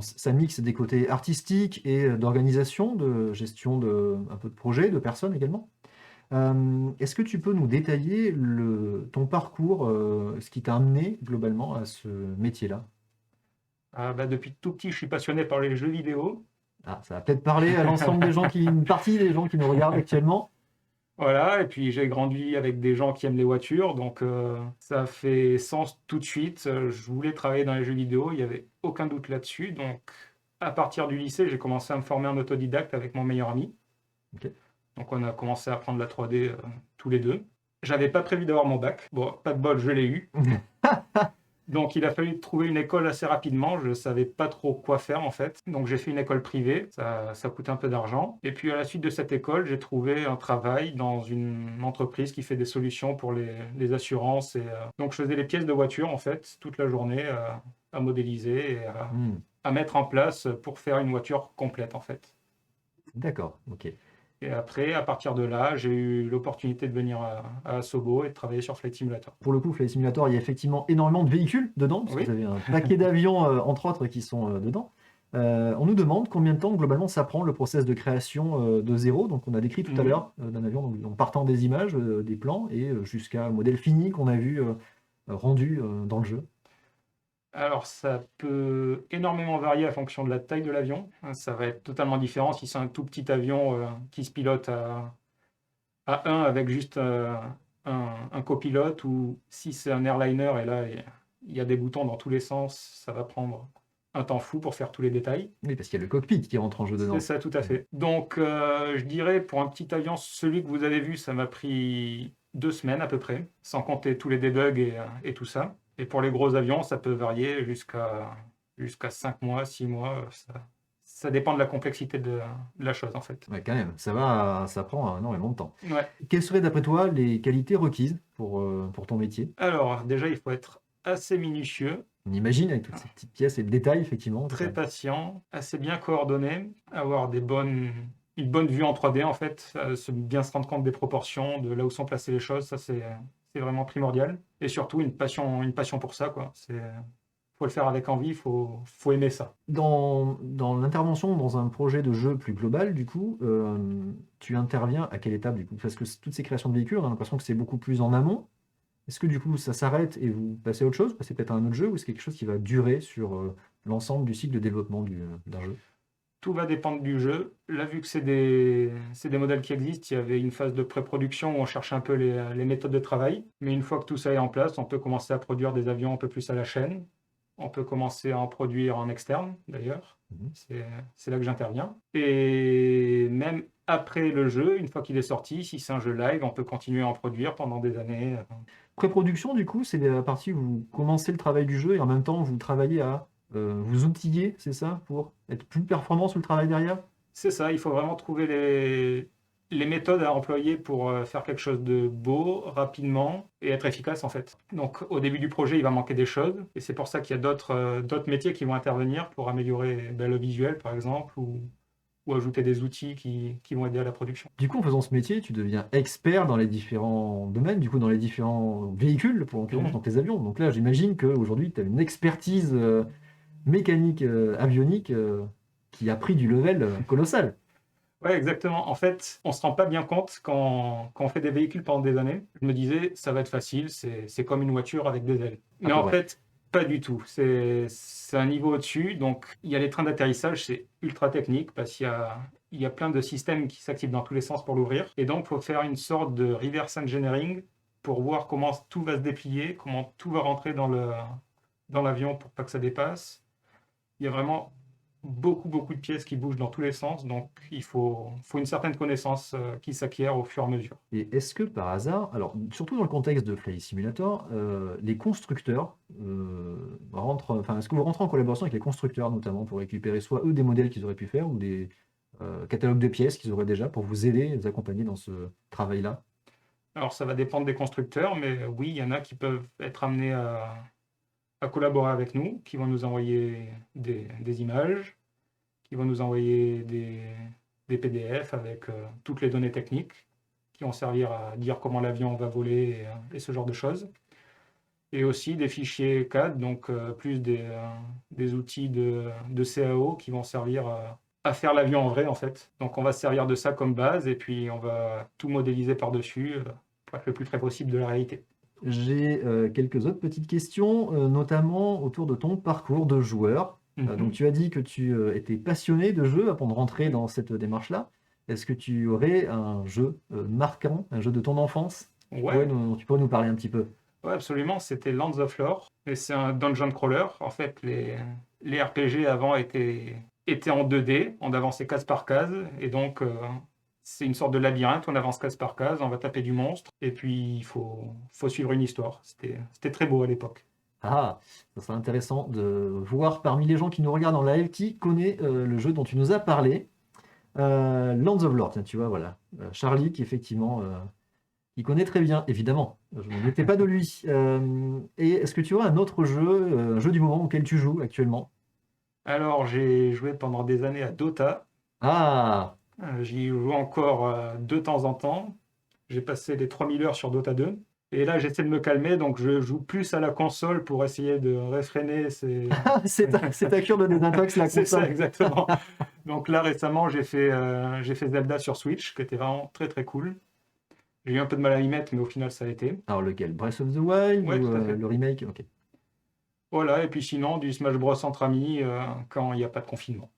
ça mixe des côtés artistiques et d'organisation, de gestion un peu de projet, de personnes également. Est-ce que tu peux nous détailler ton parcours, ce qui t'a amené globalement à ce métier-là? Depuis tout petit, je suis passionné par les jeux vidéo. Ah, ça va peut-être parler à l'ensemble des gens une partie des gens qui nous regardent actuellement. Voilà, et puis j'ai grandi avec des gens qui aiment les voitures, donc ça fait sens tout de suite. Je voulais travailler dans les jeux vidéo, il n'y avait aucun doute là-dessus. Donc à partir du lycée, j'ai commencé à me former en autodidacte avec mon meilleur ami. Ok. Donc on a commencé à apprendre la 3D tous les deux. J'avais pas prévu d'avoir mon bac. Bon, pas de bol, je l'ai eu. Donc il a fallu trouver une école assez rapidement. Je savais pas trop quoi faire en fait. Donc j'ai fait une école privée. Ça coûte un peu d'argent. Et puis à la suite de cette école, j'ai trouvé un travail dans une entreprise qui fait des solutions pour les assurances. Donc je faisais les pièces de voiture en fait toute la journée à modéliser et Hmm, à mettre en place pour faire une voiture complète en fait. d'accord, ok. Et après, à partir de là, j'ai eu l'opportunité de venir à Asobo et de travailler sur Flight Simulator. Pour le coup, Flight Simulator, il y a effectivement énormément de véhicules dedans, parce que Oui. vous avez un paquet d'avions, entre autres, qui sont dedans. On nous demande combien de temps, globalement, ça prend le process de création de zéro. Donc, on a décrit tout à Mhm. l'heure d'un avion, donc, en partant des images, des plans, et jusqu'à un modèle fini qu'on a vu rendu dans le jeu. Alors, ça peut énormément varier en fonction de la taille de l'avion. Ça va être totalement différent si c'est un tout petit avion qui se pilote à 1 avec juste un copilote ou si c'est un airliner et là, il y a des boutons dans tous les sens, ça va prendre un temps fou pour faire tous les détails. Oui, parce qu'il y a le cockpit qui rentre en jeu C'est dedans. ça, tout à fait. Donc, je dirais, pour un petit avion, celui que vous avez vu, ça m'a pris 2 semaines à peu près, sans compter tous les debugs et tout ça. Et pour les gros avions, ça peut varier jusqu'à 5 mois, 6 mois. Ça dépend de la complexité de la chose, en fait. Ouais, quand même, ça prend énormément de temps. Ouais. Quelles seraient, d'après toi, les qualités requises pour ton métier? Alors, déjà, il faut être assez minutieux, On imagine avec toutes ces petites pièces et le détail, effectivement. très patient, assez bien coordonné, avoir une bonne vue en 3D en fait, bien se rendre compte des proportions, de là où sont placées les choses, ça c'est vraiment primordial. Et surtout une passion pour ça, quoi. Faut le faire avec envie, faut aimer ça. Dans l'intervention dans un projet de jeu plus global, du coup, tu interviens à quelle étape, du coup? Parce que toutes ces créations de véhicules, on a l'impression que c'est beaucoup plus en amont. Est-ce que du coup ça s'arrête et vous passez à autre chose, passez peut-être à un autre jeu, ou c'est quelque chose qui va durer sur l'ensemble du cycle de développement d'un jeu? Tout va dépendre du jeu. Là, vu que c'est des modèles qui existent, il y avait une phase de pré-production où on cherche un peu les méthodes de travail. Mais une fois que tout ça est en place, on peut commencer à produire des avions un peu plus à la chaîne. On peut commencer à en produire en externe, d'ailleurs. Mhm. C'est là que j'interviens. Et même après le jeu, une fois qu'il est sorti, si c'est un jeu live, on peut continuer à en produire pendant des années. Pré-production, du coup, c'est la partie où vous commencez le travail du jeu et en même temps vous travaillez à vous outiller, c'est ça, pour être plus performant sur le travail derrière? C'est ça, il faut vraiment trouver les méthodes à employer pour faire quelque chose de beau, rapidement et être efficace en fait. Donc au début du projet, il va manquer des choses et c'est pour ça qu'il y a d'autres métiers qui vont intervenir pour améliorer le visuel par exemple ou ajouter des outils qui vont aider à la production. Du coup, en faisant ce métier, tu deviens expert dans les différents domaines, du coup, dans les différents véhicules, pour l'occurrence, Mhm. donc les avions. Donc là, j'imagine qu'aujourd'hui, tu as une expertise mécanique, avionique, qui a pris du level colossal. Ouais, exactement. En fait, on se rend pas bien compte quand on fait des véhicules pendant des années. Je me disais, ça va être facile, c'est comme une voiture avec des ailes. Mais peu en près. fait, pas du tout. C'est un niveau au-dessus. Donc, il y a les trains d'atterrissage, c'est ultra technique parce il y a plein de systèmes qui s'activent dans tous les sens pour l'ouvrir. Et donc, il faut faire une sorte de reverse engineering pour voir comment tout va se déplier, comment tout va rentrer dans l'avion pour pas que ça dépasse. Il y a vraiment beaucoup de pièces qui bougent dans tous les sens, donc il faut une certaine connaissance qui s'acquiert au fur et à mesure. Et est-ce que par hasard, alors surtout dans le contexte de Flight Simulator, les constructeurs est-ce que vous rentrez en collaboration avec les constructeurs notamment pour récupérer soit eux des modèles qu'ils auraient pu faire ou des catalogues de pièces qu'ils auraient déjà pour vous aider et vous accompagner dans ce travail-là? Alors ça va dépendre des constructeurs, mais oui, il y en a qui peuvent être amenés à collaborer avec nous, qui vont nous envoyer des images, qui vont nous envoyer des PDF avec toutes les données techniques qui vont servir à dire comment l'avion va voler et ce genre de choses. et aussi des fichiers CAD, donc plus des outils de CAO qui vont servir à faire l'avion en vrai en fait. Donc on va se servir de ça comme base et puis on va tout modéliser par-dessus pour être le plus près possible de la réalité. J'ai quelques autres petites questions, notamment autour de ton parcours de joueur. Donc tu as dit que tu étais passionné de jeu avant de rentrer dans cette démarche-là. Est-ce que tu aurais un jeu marquant, un jeu de ton enfance? Ouais, Tu pourrais nous parler un petit peu. ouais, absolument, c'était Lands of Lore et c'est un dungeon crawler. En fait, les RPG avant étaient en 2D, on avançait case par case et donc c'est une sorte de labyrinthe, on avance case par case, on va taper du monstre et puis il faut suivre une histoire. C'était très beau à l'époque. Ah, ça serait intéressant de voir parmi les gens qui nous regardent en live qui connaît le jeu dont tu nous as parlé. Lands of Lore, tiens, tu vois, voilà. Charlie qui effectivement, il connaît très bien, évidemment. Je ne m'étais pas de lui. Et est-ce que tu as un autre jeu, un jeu du moment auquel tu joues actuellement? Alors j'ai joué pendant des années à Dota. Ah, J'y joue encore de temps en temps. J'ai passé les 3000 heures sur Dota 2. Et là, j'essaie de me calmer, donc je joue plus à la console pour essayer de réfréner ces... c'est ta cure de désintox, la C'est ça, console. exactement. Donc là, récemment, j'ai fait Zelda sur Switch, qui était vraiment très très cool. J'ai eu un peu de mal à y mettre, mais au final, ça a été. Alors lequel? Breath of the Wild Ouais, ou tout à fait. le remake? Ok. Voilà, et puis sinon, du Smash Bros entre amis quand il n'y a pas de confinement.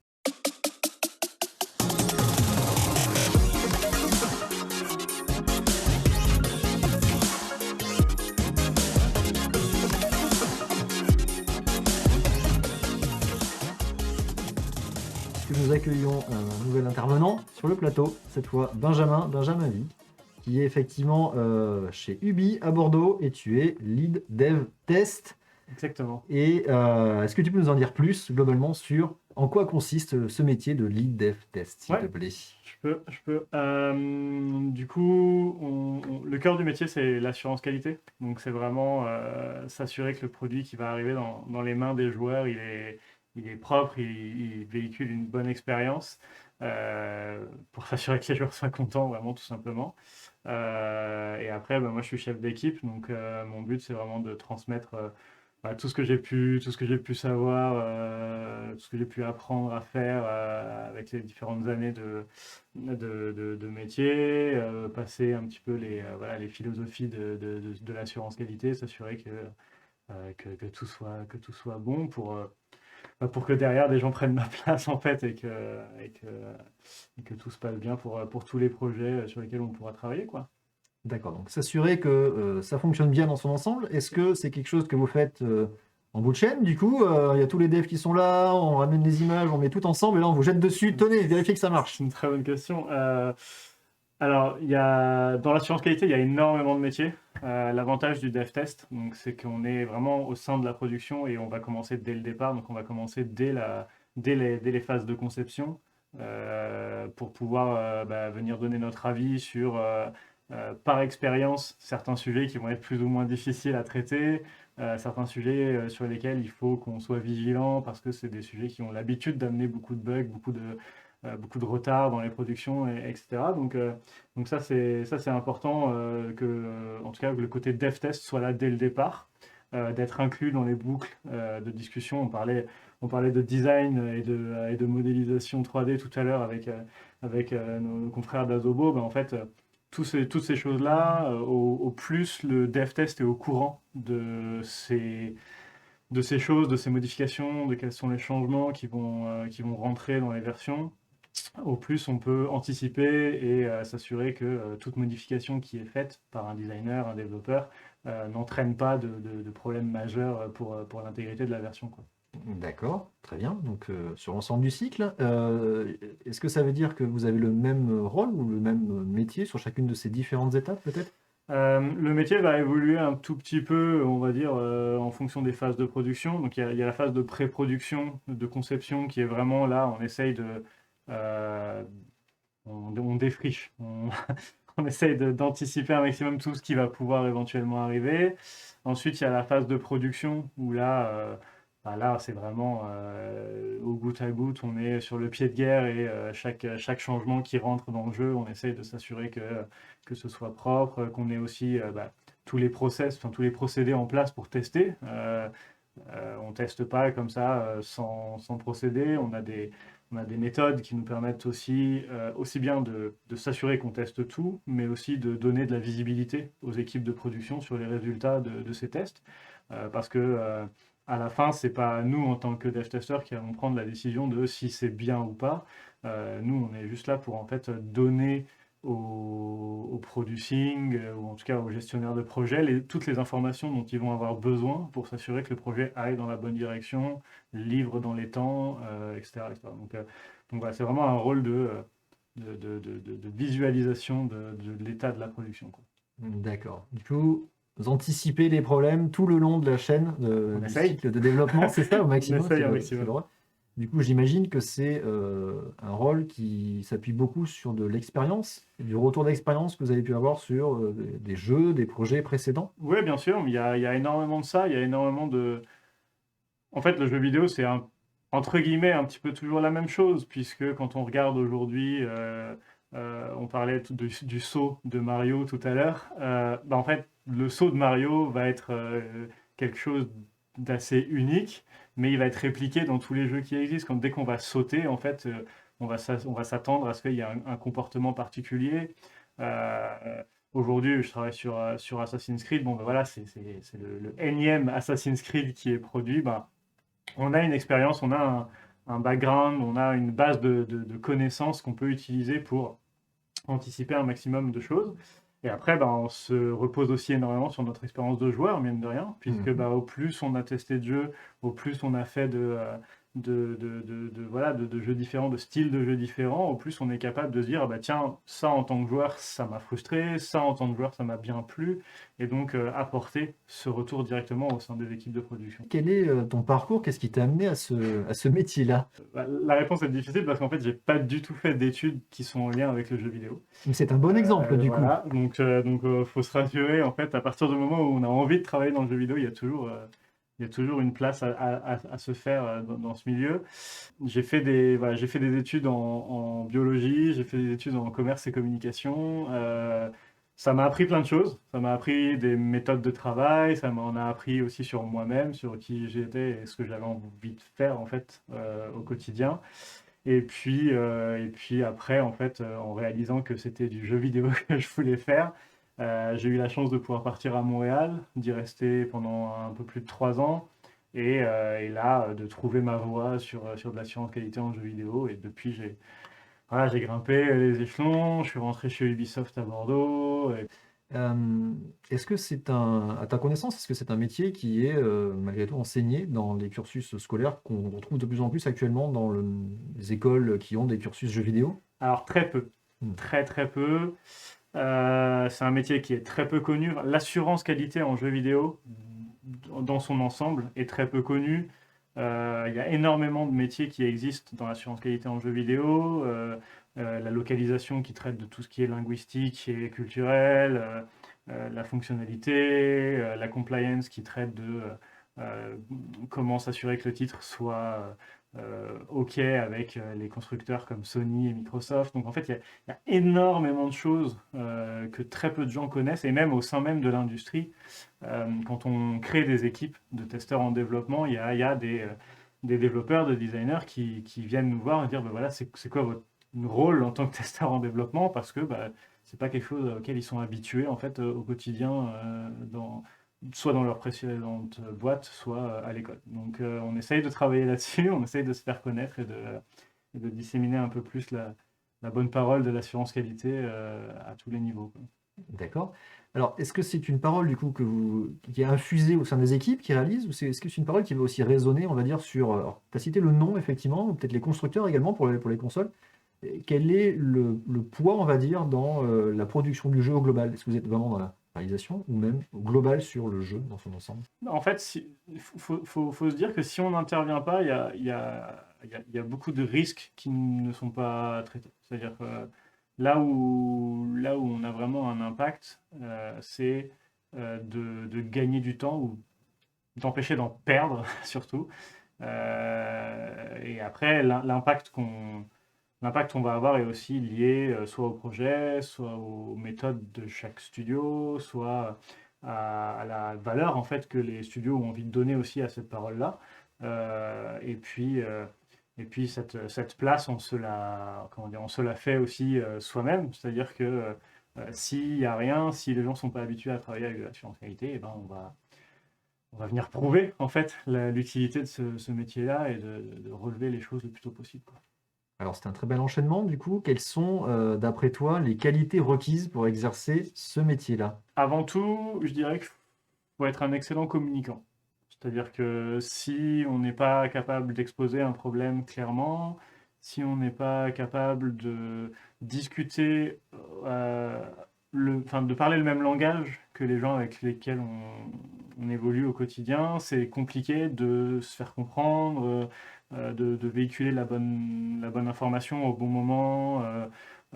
Que nous accueillons un nouvel intervenant sur le plateau, cette fois Benjamin Vie, qui est effectivement chez Ubi à Bordeaux et tu es lead dev test. Exactement. Et est-ce que tu peux nous en dire plus globalement sur en quoi consiste ce métier de lead dev test, s'il Ouais. te plaît? Je peux. Du coup, le cœur du métier, c'est l'assurance qualité. Donc, c'est vraiment s'assurer que le produit qui va arriver dans les mains des joueurs, il est propre, il véhicule une bonne expérience pour s'assurer que les joueurs soient contents, vraiment, tout simplement. Et après, moi, je suis chef d'équipe, donc mon but, c'est vraiment de transmettre tout ce que j'ai pu savoir, tout ce que j'ai pu apprendre à faire avec les différentes années de métier, passer un petit peu les philosophies de l'assurance qualité, s'assurer que tout soit bon pour que derrière des gens prennent ma place en fait et que tout se passe bien pour tous les projets sur lesquels on pourra travailler, quoi. D'accord, donc s'assurer que ça fonctionne bien dans son ensemble. Est-ce que c'est quelque chose que vous faites en bout de chaîne? Du coup, il y a tous les devs qui sont là, on ramène les images, on met tout ensemble et là on vous jette dessus. Tenez, vérifiez que ça marche. C'est une très bonne question. Alors, dans l'assurance qualité, il y a énormément de métiers. L'avantage du dev test, donc, c'est qu'on est vraiment au sein de la production et on va commencer dès le départ. Donc, on va commencer dès les phases de conception pour pouvoir venir donner notre avis sur, par expérience, certains sujets qui vont être plus ou moins difficiles à traiter, certains sujets sur lesquels il faut qu'on soit vigilant parce que c'est des sujets qui ont l'habitude d'amener beaucoup de bugs, beaucoup de retard dans les productions, etc. Donc ça, c'est important en tout cas, que le côté dev test soit là dès le départ, d'être inclus dans les boucles de discussion. On parlait de design et de modélisation 3D tout à l'heure avec nos confrères d'Azobo. En fait, toutes ces choses-là, au plus le dev test est au courant de ces choses, de ces modifications, de quels sont les changements qui vont rentrer dans les versions, au plus on peut anticiper et s'assurer que toute modification qui est faite par un designer, un développeur, n'entraîne pas de problèmes majeurs pour l'intégrité de la version, quoi. D'accord, très bien. Donc sur l'ensemble du cycle, est-ce que ça veut dire que vous avez le même rôle ou le même métier sur chacune de ces différentes étapes peut-être? Le métier va évoluer un tout petit peu, on va dire, en fonction des phases de production. Donc il y a la phase de pré-production, de conception, qui est vraiment là, on essaye on défriche, on essaye d'anticiper un maximum tout ce qui va pouvoir éventuellement arriver. Ensuite, il y a la phase de production, où là c'est vraiment au goutte à goutte, on est sur le pied de guerre et chaque changement qui rentre dans le jeu, on essaye de s'assurer que ce soit propre, qu'on ait aussi tous les process, enfin, tous les procédés en place pour tester. On ne teste pas comme ça sans procédé. On a des méthodes qui nous permettent aussi bien de s'assurer qu'on teste tout, mais aussi de donner de la visibilité aux équipes de production sur les résultats de ces tests. Parce que à la fin, c'est pas nous en tant que dev testeurs qui allons prendre la décision de si c'est bien ou pas. Nous, on est juste là pour en fait donner au producing ou en tout cas aux gestionnaires de projet toutes les informations dont ils vont avoir besoin pour s'assurer que le projet aille dans la bonne direction, livre dans les temps, etc., etc. Donc voilà, c'est vraiment un rôle de visualisation de l'état de la production, quoi. D'accord. Du coup, vous anticipez les problèmes tout le long de la chaîne On du essaye. cycle de développement, c'est ça au maximum? essaye c'est au le- maximum. c'est le rôle. Du coup, j'imagine que c'est un rôle qui s'appuie beaucoup sur de l'expérience, du retour d'expérience que vous avez pu avoir sur des jeux, des projets précédents. Oui, bien sûr, mais il y a énormément de ça, il y a énormément de... En fait, le jeu vidéo, c'est entre guillemets un petit peu toujours la même chose, puisque quand on regarde aujourd'hui, on parlait du saut de Mario tout à l'heure, en fait, le saut de Mario va être quelque chose d'assez unique, mais il va être répliqué dans tous les jeux qui existent. Dès qu'on va sauter, en fait, on va s'attendre à ce qu'il y ait un comportement particulier. Euh, Aujourd'hui, je travaille sur Assassin's Creed. Bon, ben voilà, c'est le énième Assassin's Creed qui est produit. Ben, on a une expérience, on a un background, on a une base de connaissances qu'on peut utiliser pour anticiper un maximum de choses. Et après, ben, on se repose aussi énormément sur notre expérience de joueur, mine de rien, puisque ben, au plus on a testé de jeux, au plus on a fait voilà, de jeux différents, de styles de jeux différents, au plus on est capable de se dire, ah bah, tiens, ça en tant que joueur, ça m'a frustré, ça en tant que joueur, ça m'a bien plu, et donc apporter ce retour directement au sein des équipes de production. Quel est ton parcours? Qu'est-ce qui t'a amené à ce métier-là? La réponse est difficile parce qu'en fait, j'ai pas du tout fait d'études qui sont en lien avec le jeu vidéo. Mais c'est un bon exemple, du coup. Voilà, donc faut se rassurer, en fait, à partir du moment où on a envie de travailler dans le jeu vidéo, il y a toujours une place à se faire dans ce milieu. J'ai fait des études en biologie, j'ai fait des études en commerce et communication. Ça m'a appris plein de choses. Ça m'a appris des méthodes de travail, ça m'en a appris aussi sur moi-même, sur qui j'étais et ce que j'avais envie de faire en fait au quotidien. Et puis après, en fait, en réalisant que c'était du jeu vidéo que je voulais faire, j'ai eu la chance de pouvoir partir à Montréal, d'y rester pendant un peu plus de 3 ans, et là, de trouver ma voie sur de l'assurance qualité en jeu vidéo. Et depuis, j'ai grimpé les échelons, je suis rentré chez Ubisoft à Bordeaux. Est-ce que à ta connaissance, est-ce que c'est un métier qui est malgré tout enseigné dans les cursus scolaires qu'on retrouve de plus en plus actuellement dans les écoles qui ont des cursus jeux vidéo? Alors, très peu, Hmm. très très peu. C'est un métier qui est très peu connu. L'assurance qualité en jeu vidéo, dans son ensemble, est très peu connue. Il y a énormément de métiers qui existent dans l'assurance qualité en jeu vidéo. La localisation qui traite de tout ce qui est linguistique et culturel, la fonctionnalité, la compliance qui traite de comment s'assurer que le titre soit OK avec les constructeurs comme Sony et Microsoft. Donc en fait, il y a énormément de choses que très peu de gens connaissent, et même au sein même de l'industrie, quand on crée des équipes de testeurs en développement, il y a des développeurs, des designers qui viennent nous voir et dire, bah, voilà, c'est quoi votre rôle en tant que testeur en développement, parce que bah, c'est pas quelque chose auquel ils sont habitués en fait au quotidien soit dans leur précédente boîte, soit à l'école. Donc on essaye de travailler là-dessus, on essaye de se faire connaître et de disséminer un peu plus la bonne parole de l'assurance qualité à tous les niveaux, quoi. D'accord. Alors, est-ce que c'est une parole du coup qui est infusée au sein des équipes qui réalisent, ou est-ce que c'est une parole qui va aussi résonner, on va dire, sur... Tu as cité le nom, effectivement, ou peut-être les constructeurs également pour les consoles. Et quel est le poids, on va dire, dans la production du jeu au global? Est-ce que vous êtes vraiment dans la réalisation ou même au global sur le jeu dans son ensemble? En fait, il faut se dire que si on n'intervient pas, il y a beaucoup de risques qui ne sont pas traités. C'est-à-dire que là où on a vraiment un impact, c'est de gagner du temps ou d'empêcher d'en perdre, surtout. Et après, l'impact qu'on va avoir est aussi lié soit au projet, soit aux méthodes de chaque studio, soit à la valeur en fait que les studios ont envie de donner aussi à cette parole-là. Et puis cette place, comment dire, on se la fait aussi soi-même. C'est-à-dire que s'il n'y a rien, si les gens ne sont pas habitués à travailler avec de l'assurance qualité, eh ben on va venir prouver en fait l'utilité de ce métier-là et de relever les choses le plus tôt possible, quoi. Alors, c'est un très bel enchaînement. Du coup, quelles sont, d'après toi, les qualités requises pour exercer ce métier-là? Avant tout, je dirais qu'il faut être un excellent communicant. C'est-à-dire que si on n'est pas capable d'exposer un problème clairement, si on n'est pas capable de discuter, enfin, de parler le même langage que les gens avec lesquels on évolue au quotidien, c'est compliqué de se faire comprendre, de véhiculer la bonne information au bon moment,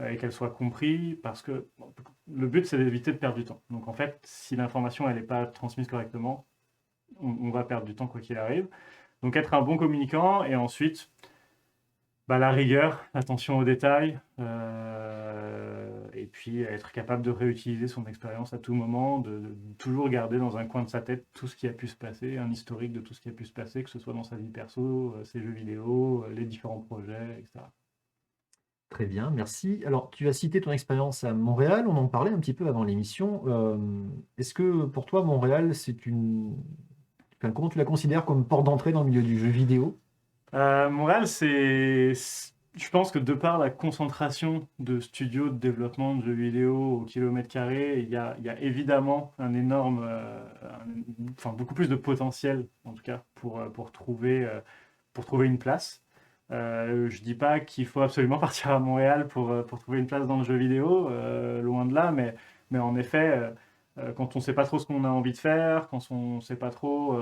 et qu'elle soit comprise, parce que bon, le but, c'est d'éviter de perdre du temps. Donc en fait, si l'information elle n'est pas transmise correctement, on va perdre du temps quoi qu'il arrive. Donc être un bon communicant et ensuite la rigueur, l'attention aux détails, et puis être capable de réutiliser son expérience à tout moment, de toujours garder dans un coin de sa tête tout ce qui a pu se passer, un historique de tout ce qui a pu se passer, que ce soit dans sa vie perso, ses jeux vidéo, les différents projets, etc. Très bien, merci. Alors, tu as cité ton expérience à Montréal, on en parlait un petit peu avant l'émission. Est-ce que pour toi, Montréal, enfin, comment tu la considères comme porte d'entrée dans le milieu du jeu vidéo? Montréal, je pense que de par la concentration de studios de développement de jeux vidéo au kilomètre carré, il y a évidemment un énorme, enfin beaucoup plus de potentiel en tout cas pour trouver une place. Je dis pas qu'il faut absolument partir à Montréal pour trouver une place dans le jeu vidéo, loin de là, mais en effet, quand on sait pas trop ce qu'on a envie de faire, quand on sait pas trop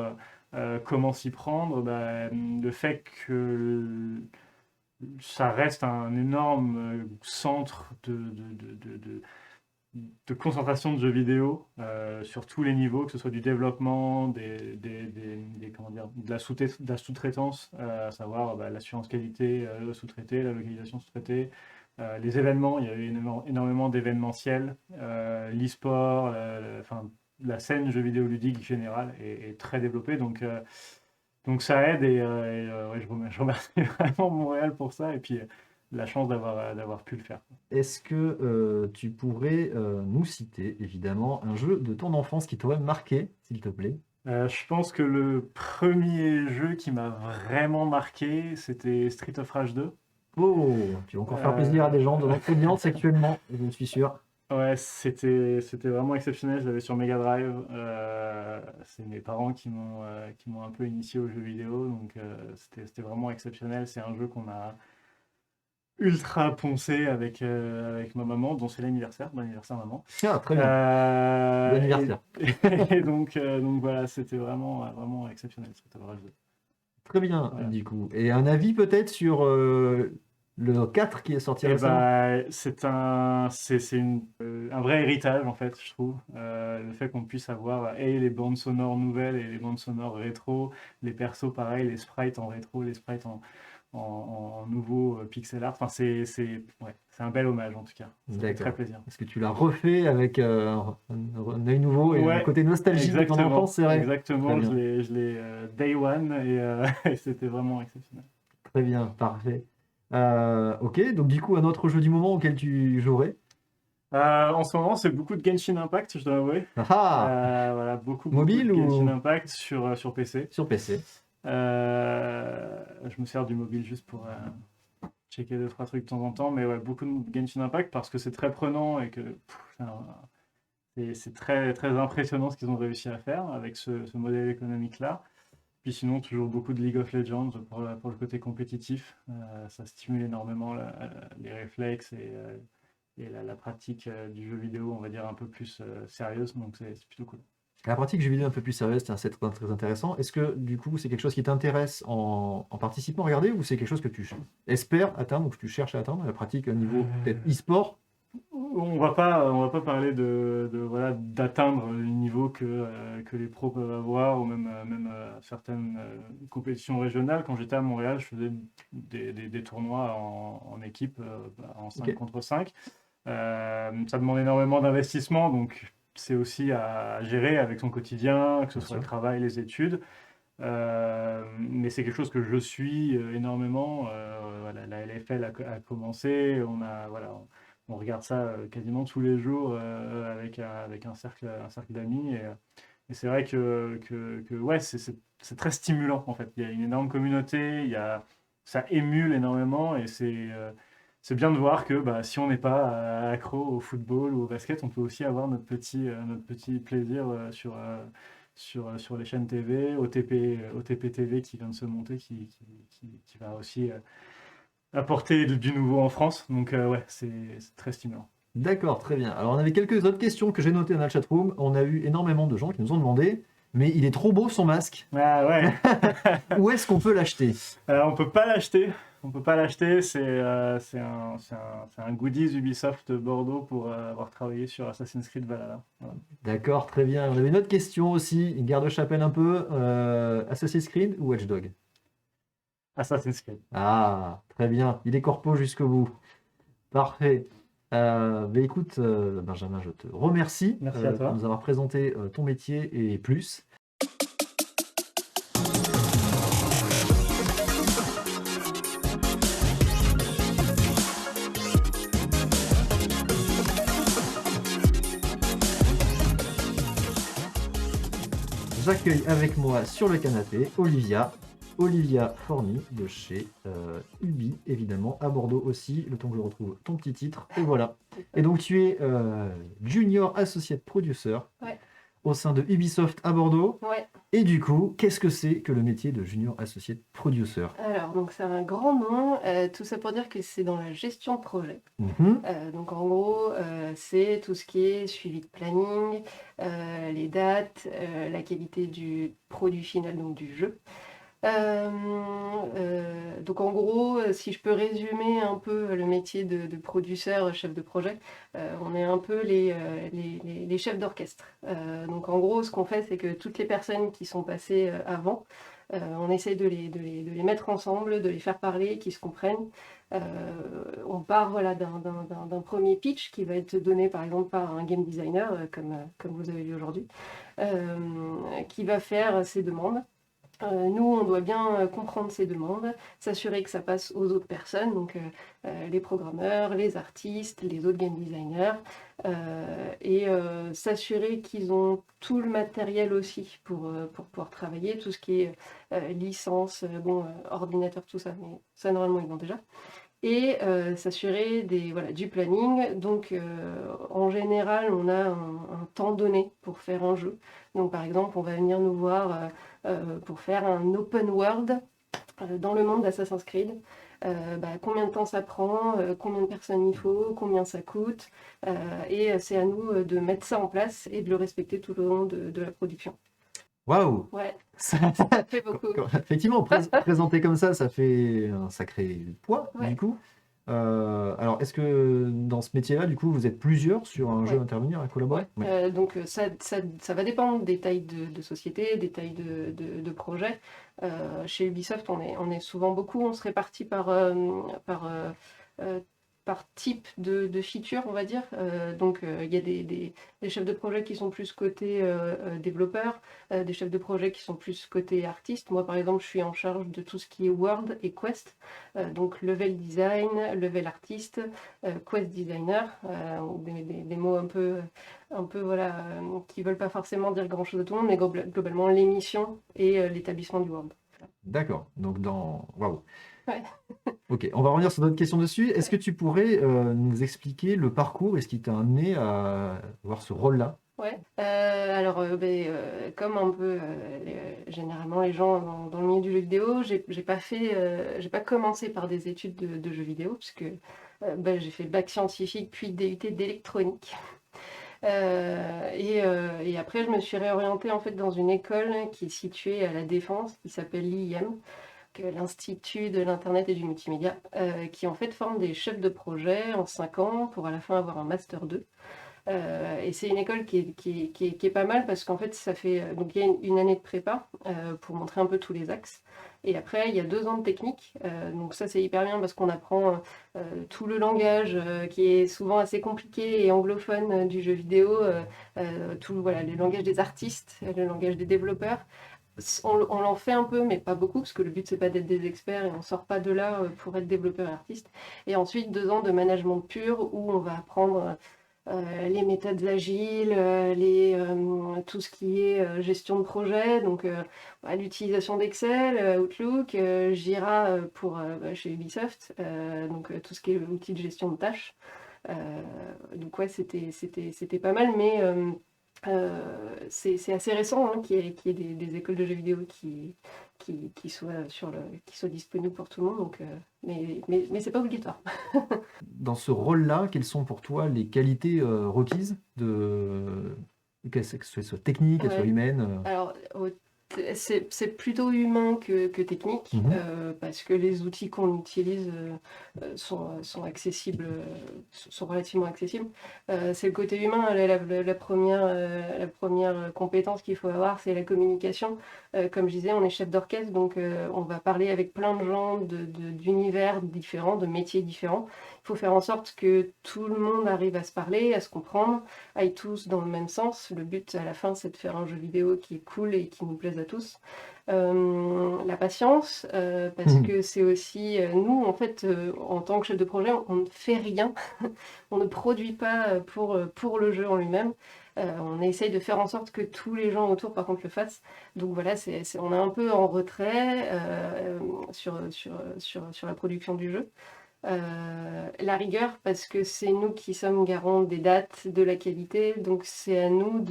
comment s'y prendre, le fait que ça reste un énorme centre de concentration de jeux vidéo sur tous les niveaux, que ce soit du développement, comment dire, de la sous-traitance, à savoir l'assurance qualité sous-traitée, la localisation sous-traitée, les événements, il y a eu énormément d'événementiels, l'e-sport, enfin, la scène jeux vidéo ludique générale est très développée, donc ça aide ouais, je remercie vraiment Montréal pour ça et puis la chance d'avoir pu le faire. Est-ce que tu pourrais nous citer, évidemment, un jeu de ton enfance qui t'aurait marqué, s'il te plaît? Je pense que le premier jeu qui m'a vraiment marqué, c'était Street of Rage 2. Oh, tu vas encore faire plaisir à des gens de notre audience actuellement, je suis sûr. Ouais, c'était vraiment exceptionnel. Je l'avais sur Mega Drive. C'est mes parents qui m'ont un peu initié aux jeux vidéo, donc c'était vraiment exceptionnel. C'est un jeu qu'on a ultra poncé avec ma maman, dont c'est l'anniversaire. Bon anniversaire, maman. Ah, très bien. Bon anniversaire. Et donc voilà, c'était vraiment exceptionnel, Street of Rage 2. Très bien, Voilà. du coup. Et un avis peut-être sur le 4 qui est sorti Et récemment? c'est un vrai héritage en fait, je trouve. Le fait qu'on puisse avoir et les bandes sonores nouvelles et les bandes sonores rétro, les persos pareil, les sprites en rétro, les sprites en nouveau pixel art. Enfin, c'est un bel hommage en tout cas. Ça fait très D'accord. plaisir. Est-ce que tu l'as refait avec un œil nouveau et un Ouais, côté nostalgique de ton exactement, enfance, c'est vrai? exactement. Très Je bien. l'ai day one et c'était vraiment exceptionnel. Très bien, parfait. Ok, donc du coup, un autre jeu du moment auquel tu jouerais? En ce moment, c'est beaucoup de Genshin Impact, je dois avouer. Ah ah! Voilà, beaucoup Mobile de Genshin ou Impact sur PC. sur PC? Je me sers du mobile juste pour checker 2-3 trucs de temps en temps, mais ouais, beaucoup de Genshin Impact parce que c'est très prenant et que c'est très, très impressionnant ce qu'ils ont réussi à faire avec ce modèle économique-là. Puis sinon, toujours beaucoup de League of Legends pour le côté compétitif. Ça stimule énormément les réflexes et la pratique du jeu vidéo, on va dire, un peu plus sérieuse, donc c'est plutôt cool. La pratique jeu vidéo un peu plus sérieuse, c'est très intéressant. Est-ce que du coup c'est quelque chose qui t'intéresse en participant à regarder ou c'est quelque chose que tu espères atteindre ou que tu cherches à atteindre, la pratique au niveau peut-être e-sport? On va pas parler voilà, d'atteindre le niveau que les pros peuvent avoir ou même certaines compétitions régionales. Quand j'étais à Montréal, je faisais des tournois en équipe, en 5 Ok. contre 5. Ça demande énormément d'investissement, donc c'est aussi à gérer avec son quotidien, que ce Bien soit sûr. le travail, les études. Mais c'est quelque chose que je suis énormément. Voilà, la LFL a commencé, on regarde ça quasiment tous les jours avec un cercle d'amis. Et c'est vrai ouais, c'est très stimulant en fait. Il y a une énorme communauté, ça émule énormément et c'est bien de voir que bah, si on n'est pas accro au football ou au basket, on peut aussi avoir notre petit plaisir sur les chaînes TV, OTP TV qui vient de se monter, qui va aussi apporter du nouveau en France. Donc ouais, c'est très stimulant. D'accord, très bien. Alors, on avait quelques autres questions que j'ai notées dans la chatroom. On a eu énormément de gens qui nous ont demandé, mais il est trop beau son masque. Ah ouais. Où est-ce qu'on peut l'acheter? On peut pas l'acheter. On peut pas l'acheter. C'est un goodies Ubisoft Bordeaux pour avoir travaillé sur Assassin's Creed Valhalla. Voilà. D'accord, très bien. On avait une autre question aussi, une garde-chapelle un peu. Assassin's Creed ou Watch Dogs? Assassin's Creed. Ah, très bien. Il est corpo jusqu'au bout. Parfait. Écoute, Benjamin, je te remercie Merci à toi. de nous avoir présenté ton métier et plus. J'accueille avec moi sur le canapé Olivia Forny de chez Ubi, évidemment, à Bordeaux aussi, le temps que je retrouve ton petit titre, et voilà. Et donc tu es Junior Associate Producer Ouais. au sein de Ubisoft à Bordeaux, Ouais. et du coup, qu'est-ce que c'est que le métier de Junior Associate Producer? Alors, donc c'est un grand nom, tout ça pour dire que c'est dans la gestion de projet. Mhm. Donc en gros, c'est tout ce qui est suivi de planning, les dates, la qualité du produit final, donc du jeu. Donc en gros, si je peux résumer un peu le métier de producteur, chef de projet, on est un peu les chefs d'orchestre. Donc en gros, ce qu'on fait, c'est que toutes les personnes qui sont passées avant, on essaie de les mettre ensemble, de les faire parler, qu'ils se comprennent. On part voilà, d'un premier pitch qui va être donné par exemple par un game designer, comme vous avez vu aujourd'hui, qui va faire ses demandes. Nous, on doit bien comprendre ces demandes, s'assurer que ça passe aux autres personnes, donc les programmeurs, les artistes, les autres game designers, et s'assurer qu'ils ont tout le matériel aussi pour pouvoir travailler, tout ce qui est licence, ordinateur, tout ça, mais ça normalement ils l'ont déjà. Et s'assurer du planning. Donc en général, on a un temps donné pour faire un jeu. Donc par exemple, on va venir nous voir pour faire un open world dans le monde d'Assassin's Creed. Combien de temps ça prend, combien de personnes il faut, combien ça coûte. Et c'est à nous de mettre ça en place et de le respecter tout le long de la production. Waouh! Ouais, Ça- ça fait beaucoup. Effectivement, présenté comme ça fait un sacré poids, Ouais. du coup. Alors, est-ce que dans ce métier-là, du coup, vous êtes plusieurs sur un jeu à Ouais. intervenir, à collaborer? Ouais. Donc ça va dépendre des tailles de société, des tailles de projet. Chez Ubisoft, on est souvent beaucoup, on se répartit par type de feature, on va dire. Donc il y a des chefs de projet qui sont plus côté développeurs, des chefs de projet qui sont plus côté artistes. Moi, par exemple, je suis en charge de tout ce qui est World et Quest, donc level design, level artiste, quest designer, des mots un peu voilà, qui veulent pas forcément dire grand-chose à tout le monde, mais globalement l'émission et l'établissement du World. D'accord. Donc, waouh. Ouais. Ok, on va revenir sur d'autres questions dessus. Est-ce que tu pourrais nous expliquer le parcours et ce qui t'a amené à avoir ce rôle-là? Ouais. Comme un peu généralement les gens dans le milieu du jeu vidéo, j'ai pas commencé par des études de jeux vidéo, puisque j'ai fait le bac scientifique puis DUT d'électronique. Et après, je me suis réorientée en fait dans une école qui est située à La Défense, qui s'appelle l'IIM, l'Institut de l'Internet et du Multimédia, qui en fait forme des chefs de projet en 5 ans pour à la fin avoir un Master 2. Et c'est une école qui est pas mal parce qu'en fait, ça fait donc il y a une année de prépa pour montrer un peu tous les axes. Et après, il y a 2 ans de technique. Donc ça, c'est hyper bien parce qu'on apprend tout le langage qui est souvent assez compliqué et anglophone du jeu vidéo, tout voilà, le langage des artistes, le langage des développeurs. On l'en fait un peu, mais pas beaucoup, parce que le but, c'est pas d'être des experts et on sort pas de là pour être développeur et artiste. Et ensuite, 2 ans de management pur où on va apprendre les méthodes agiles, tout ce qui est gestion de projet, donc l'utilisation d'Excel, Outlook, Jira chez Ubisoft, donc tout ce qui est outil de gestion de tâches. Donc ouais, c'était pas mal, mais c'est assez récent hein, qu'il y ait des écoles de jeux vidéo qui soient disponibles pour tout le monde, donc, mais c'est pas obligatoire. Dans ce rôle-là, quelles sont pour toi les qualités requises que ce soit technique, qu'elles soient Ouais. humaines Alors, c'est plutôt humain que technique, parce que les outils qu'on utilise sont accessibles, sont relativement accessibles. C'est le côté humain. La première compétence qu'il faut avoir, c'est la communication. Comme je disais, on est chef d'orchestre, donc on va parler avec plein de gens d'univers différents, de métiers différents. Il faut faire en sorte que tout le monde arrive à se parler, à se comprendre, aillent tous dans le même sens. Le but à la fin, c'est de faire un jeu vidéo qui est cool et qui nous plaise à tous. La patience, parce que c'est aussi nous, en fait, en tant que chef de projet, on ne fait rien, on ne produit pas pour le jeu en lui-même. On essaye de faire en sorte que tous les gens autour, par contre, le fassent. Donc voilà, on est un peu en retrait sur la production du jeu. La rigueur, parce que c'est nous qui sommes garants des dates, de la qualité, donc c'est à nous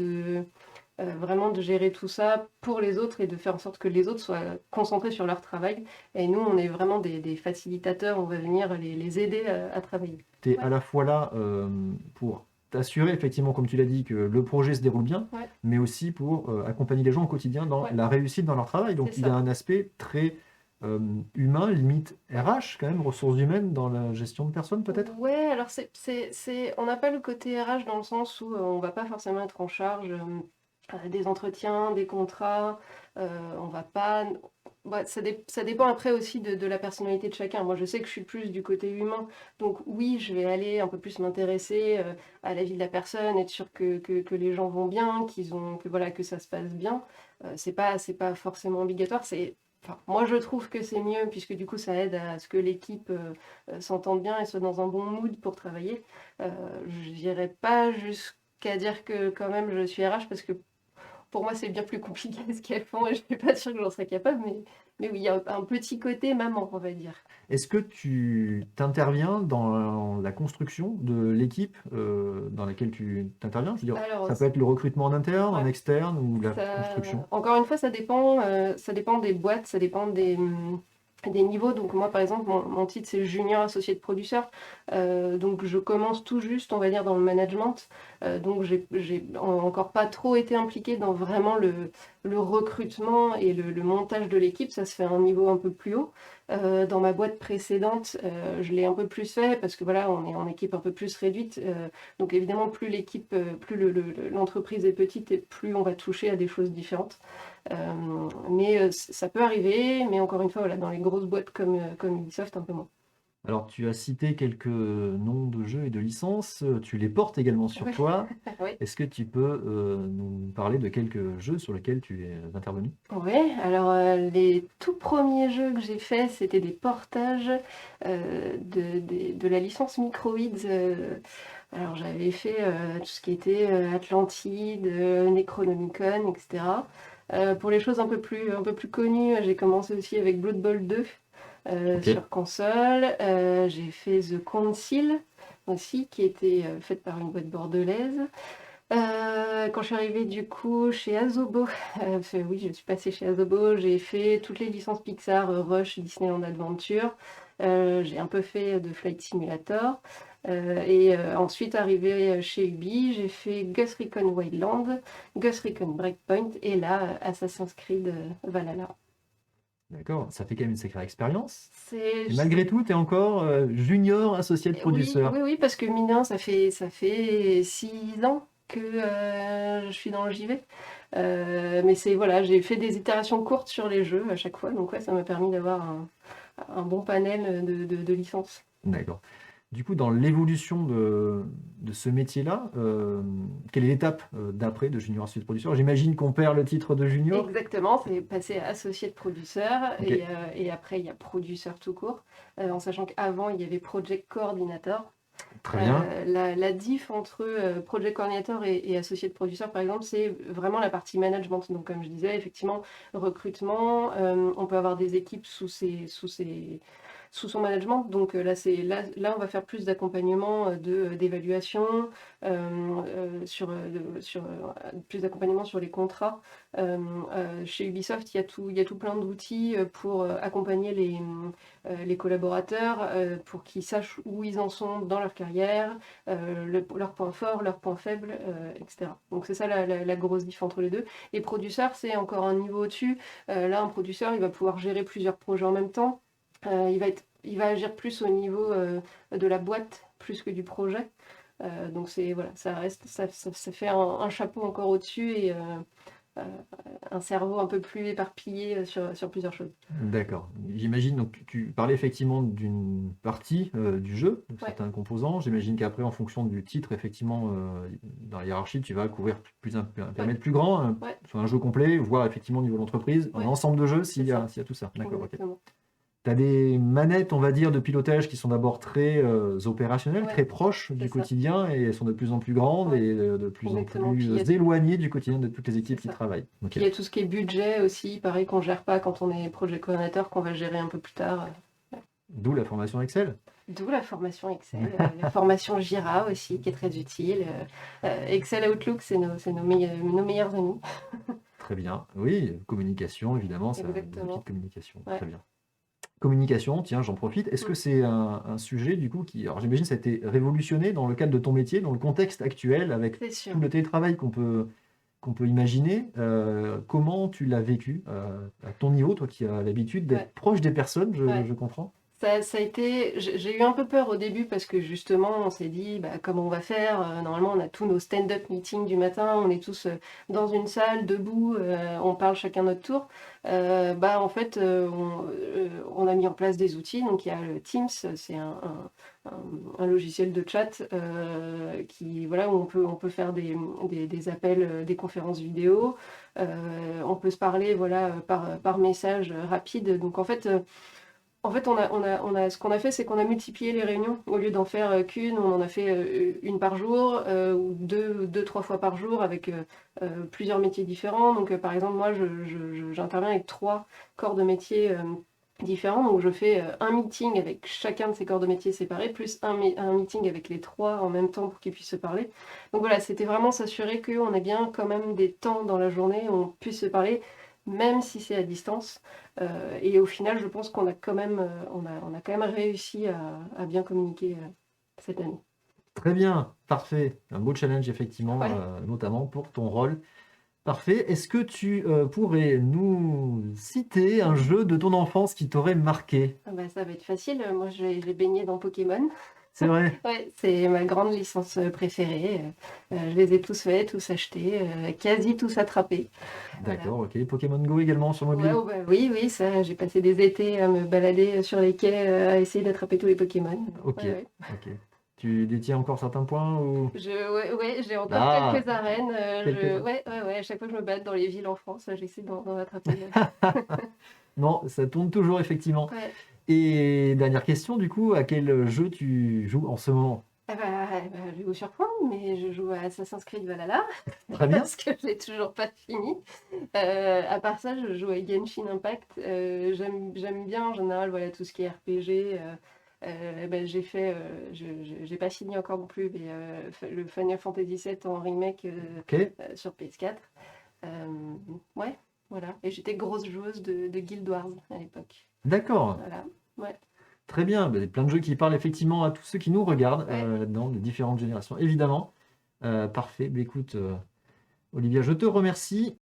vraiment de gérer tout ça pour les autres et de faire en sorte que les autres soient concentrés sur leur travail. Et nous, on est vraiment des facilitateurs, on va venir les aider à travailler. Tu es Ouais. à la fois là pour t'assurer, effectivement, comme tu l'as dit, que le projet se déroule bien, Ouais. mais aussi pour accompagner les gens au quotidien dans Ouais. la réussite dans leur travail. Donc C'est il y a ça. un aspect très humain, limite RH, quand même, ressources humaines dans la gestion de personnes, peut-être? Ouais, alors on n'a pas le côté RH dans le sens où on va pas forcément être en charge des entretiens, des contrats, on va pas... Ouais, ça dépend après aussi de la personnalité de chacun. Moi, je sais que je suis plus du côté humain, donc oui, je vais aller un peu plus m'intéresser à la vie de la personne, être sûr que les gens vont bien, voilà, que ça se passe bien. C'est pas forcément obligatoire, Enfin, moi, je trouve que c'est mieux, puisque du coup, ça aide à ce que l'équipe s'entende bien et soit dans un bon mood pour travailler. Je n'irai pas jusqu'à dire que quand même je suis RH, parce que pour moi, c'est bien plus compliqué ce qu'elles font et je ne suis pas sûre que j'en serais capable, mais oui, il y a un petit côté maman, on va dire. Est-ce que tu t'interviens dans la construction de l'équipe dans laquelle tu t'interviens? Je veux dire, Alors, ça peut être le recrutement en interne, en ouais. externe ou la construction. Encore une fois, ça dépend des boîtes, ça dépend des niveaux. Donc moi, par exemple, mon titre, c'est junior associé de producteur. Donc je commence tout juste, on va dire, dans le management. Donc j'ai encore pas trop été impliquée dans vraiment le recrutement et le montage de l'équipe. Ça se fait à un niveau un peu plus haut. Dans ma boîte précédente, je l'ai un peu plus fait parce que voilà, on est en équipe un peu plus réduite. Donc évidemment, plus l'équipe, l'entreprise est petite et plus on va toucher à des choses différentes. Mais ça peut arriver, mais encore une fois, voilà, dans les grosses boîtes comme Ubisoft, un peu moins. Alors, tu as cité quelques noms de jeux et de licences, tu les portes également sur Ouais. toi. Oui, Est-ce que tu peux nous parler de quelques jeux sur lesquels tu es intervenu? ouais, alors les tout premiers jeux que j'ai faits, c'était des portages de la licence Microids. Alors j'avais fait tout ce qui était Atlantide, Necronomicon, etc. Pour les choses un peu plus connues, j'ai commencé aussi avec Blood Bowl 2 Ok. sur console. J'ai fait The Council aussi, qui était faite par une boîte bordelaise. Quand je suis arrivée du coup chez Asobo, oui, je suis passée chez Asobo, j'ai fait toutes les licences Pixar, Rush, Disneyland Adventure. J'ai un peu fait de Flight Simulator. Et ensuite, arrivée chez Ubi, j'ai fait Ghost Recon Wildland, Ghost Recon Breakpoint et là, Assassin's Creed Valhalla. D'accord, ça fait quand même une sacrée expérience. C'est, Et malgré tout, tu es encore junior associé de Oui, producteur. oui, parce que mine de rien, ça fait 6 ans que je suis dans le JV. Mais voilà, j'ai fait des itérations courtes sur les jeux à chaque fois, donc ouais, ça m'a permis d'avoir un bon panel de licences. D'accord. Du coup, dans l'évolution de ce métier-là, quelle est l'étape d'après de junior associé de producteur? J'imagine qu'on perd le titre de junior. Exactement, c'est passé à associé de producteur Ok. et après il y a producteur tout court, en sachant qu'avant il y avait project coordinator. Très bien. La diff entre project coordinator et associé de producteur, par exemple, c'est vraiment la partie management. Donc, comme je disais, effectivement, recrutement, on peut avoir des équipes sous son management. Donc là, on va faire plus d'accompagnement d'évaluation, plus d'accompagnement sur les contrats. Chez Ubisoft, il y a tout plein d'outils pour accompagner les collaborateurs, pour qu'ils sachent où ils en sont dans leur carrière, leurs points forts, leurs points faibles, etc. Donc c'est ça la grosse diff entre les deux. Et producteur, c'est encore un niveau au-dessus. Là, un producteur, il va pouvoir gérer plusieurs projets en même temps. Il va agir plus au niveau de la boîte plus que du projet. Donc voilà, ça fait un chapeau encore au-dessus et un cerveau un peu plus éparpillé sur plusieurs choses. D'accord. J'imagine, donc tu parlais effectivement d'une partie du jeu, de Ouais. certains composants. J'imagine qu'après, en fonction du titre, effectivement, dans la hiérarchie, tu vas couvrir un périmètre plus grand, Ouais. soit un jeu complet, voire effectivement au niveau de l'entreprise, un Ouais. ensemble de jeux s'il y a C'est ça. tout ça. D'accord, ok. Exactement. Tu as des manettes, on va dire, de pilotage qui sont d'abord très opérationnelles, Ouais, très proches du c'est ça. quotidien et elles sont de plus en plus grandes Ouais. et de plus en Exactement. Puis il y a- plus éloignées du quotidien de toutes les équipes C'est qui ça. travaillent. Ok. Puis il y a tout ce qui est budget aussi, pareil qu'on gère pas quand on est project coordinateur, qu'on va gérer un peu plus tard. D'où la formation Excel. D'où la formation Excel, la formation Jira aussi, qui est très utile. Excel Outlook, c'est nos meilleurs amis. Très bien. Oui, communication, évidemment, c'est un Exactement. outil de communication. Ouais. Très bien. Communication, tiens, j'en profite. Est-ce que c'est un sujet, du coup, qui, alors j'imagine, ça a été révolutionné dans le cadre de ton métier, dans le contexte actuel, avec C'est sûr. tout le télétravail qu'on peut imaginer. Comment tu l'as vécu à ton niveau, toi qui as l'habitude d'être Ouais. proche des personnes, Ouais. je comprends. Ça a été, j'ai eu un peu peur au début parce que justement on s'est dit comment on va faire. Normalement on a tous nos stand-up meetings du matin, on est tous dans une salle debout, on parle chacun notre tour. En fait on a mis en place des outils, donc il y a le Teams, c'est un logiciel de chat qui voilà, où on peut faire des appels, des conférences vidéo. On peut se parler voilà par message rapide. Donc en fait, ce qu'on a fait, c'est qu'on a multiplié les réunions. Au lieu d'en faire qu'une, on en a fait une par jour ou deux, trois fois par jour avec plusieurs métiers différents. Donc, par exemple, moi, j'interviens avec 3 corps de métier différents. Donc, je fais un meeting avec chacun de ces corps de métier séparés, plus un meeting avec les 3 en même temps pour qu'ils puissent se parler. Donc voilà, c'était vraiment s'assurer qu'on ait bien quand même des temps dans la journée où on puisse se parler, même si c'est à distance. Et au final, je pense qu'on a quand même, on a quand même réussi à bien communiquer cette année. Très bien, parfait. Un beau challenge, effectivement, Ouais. notamment pour ton rôle. Parfait. Est-ce que tu pourrais nous citer un jeu de ton enfance qui t'aurait marqué? Ah bah, ça va être facile. Moi, j'ai baigné dans Pokémon. C'est vrai? Ouais, c'est ma grande licence préférée. Je les ai tous faits, tous achetés, quasi tous attrapés. D'accord, ok. Pokémon Go également sur mobile? Ouais, oui, ça, j'ai passé des étés à me balader sur les quais, à essayer d'attraper tous les Pokémon. Ok, Ouais. ok. Tu détiens encore certains points ou... Ouais, j'ai encore Ah, quelques arènes. quelques- Ouais, à chaque fois que je me balade dans les villes en France, j'essaie d'en attraper. Non, ça tourne toujours, effectivement. Ouais. Et dernière question, du coup, à quel jeu tu joues en ce moment? Je vous surprends, mais je joue à Assassin's Creed Valhalla Très bien. parce que je l'ai toujours pas fini. À part ça, je joue à Genshin Impact. J'aime bien en général voilà, tout ce qui est RPG. J'ai pas fini encore non plus, mais le Final Fantasy VII en remake Ok, sur PS4. Ouais, voilà. Et j'étais grosse joueuse de Guild Wars à l'époque. d'accord. Voilà. Ouais. Très bien. Bah, plein de jeux qui parlent effectivement à tous ceux qui nous regardent Ouais. dans les différentes générations, évidemment. Parfait. Bah, écoute, Olivia, je te remercie.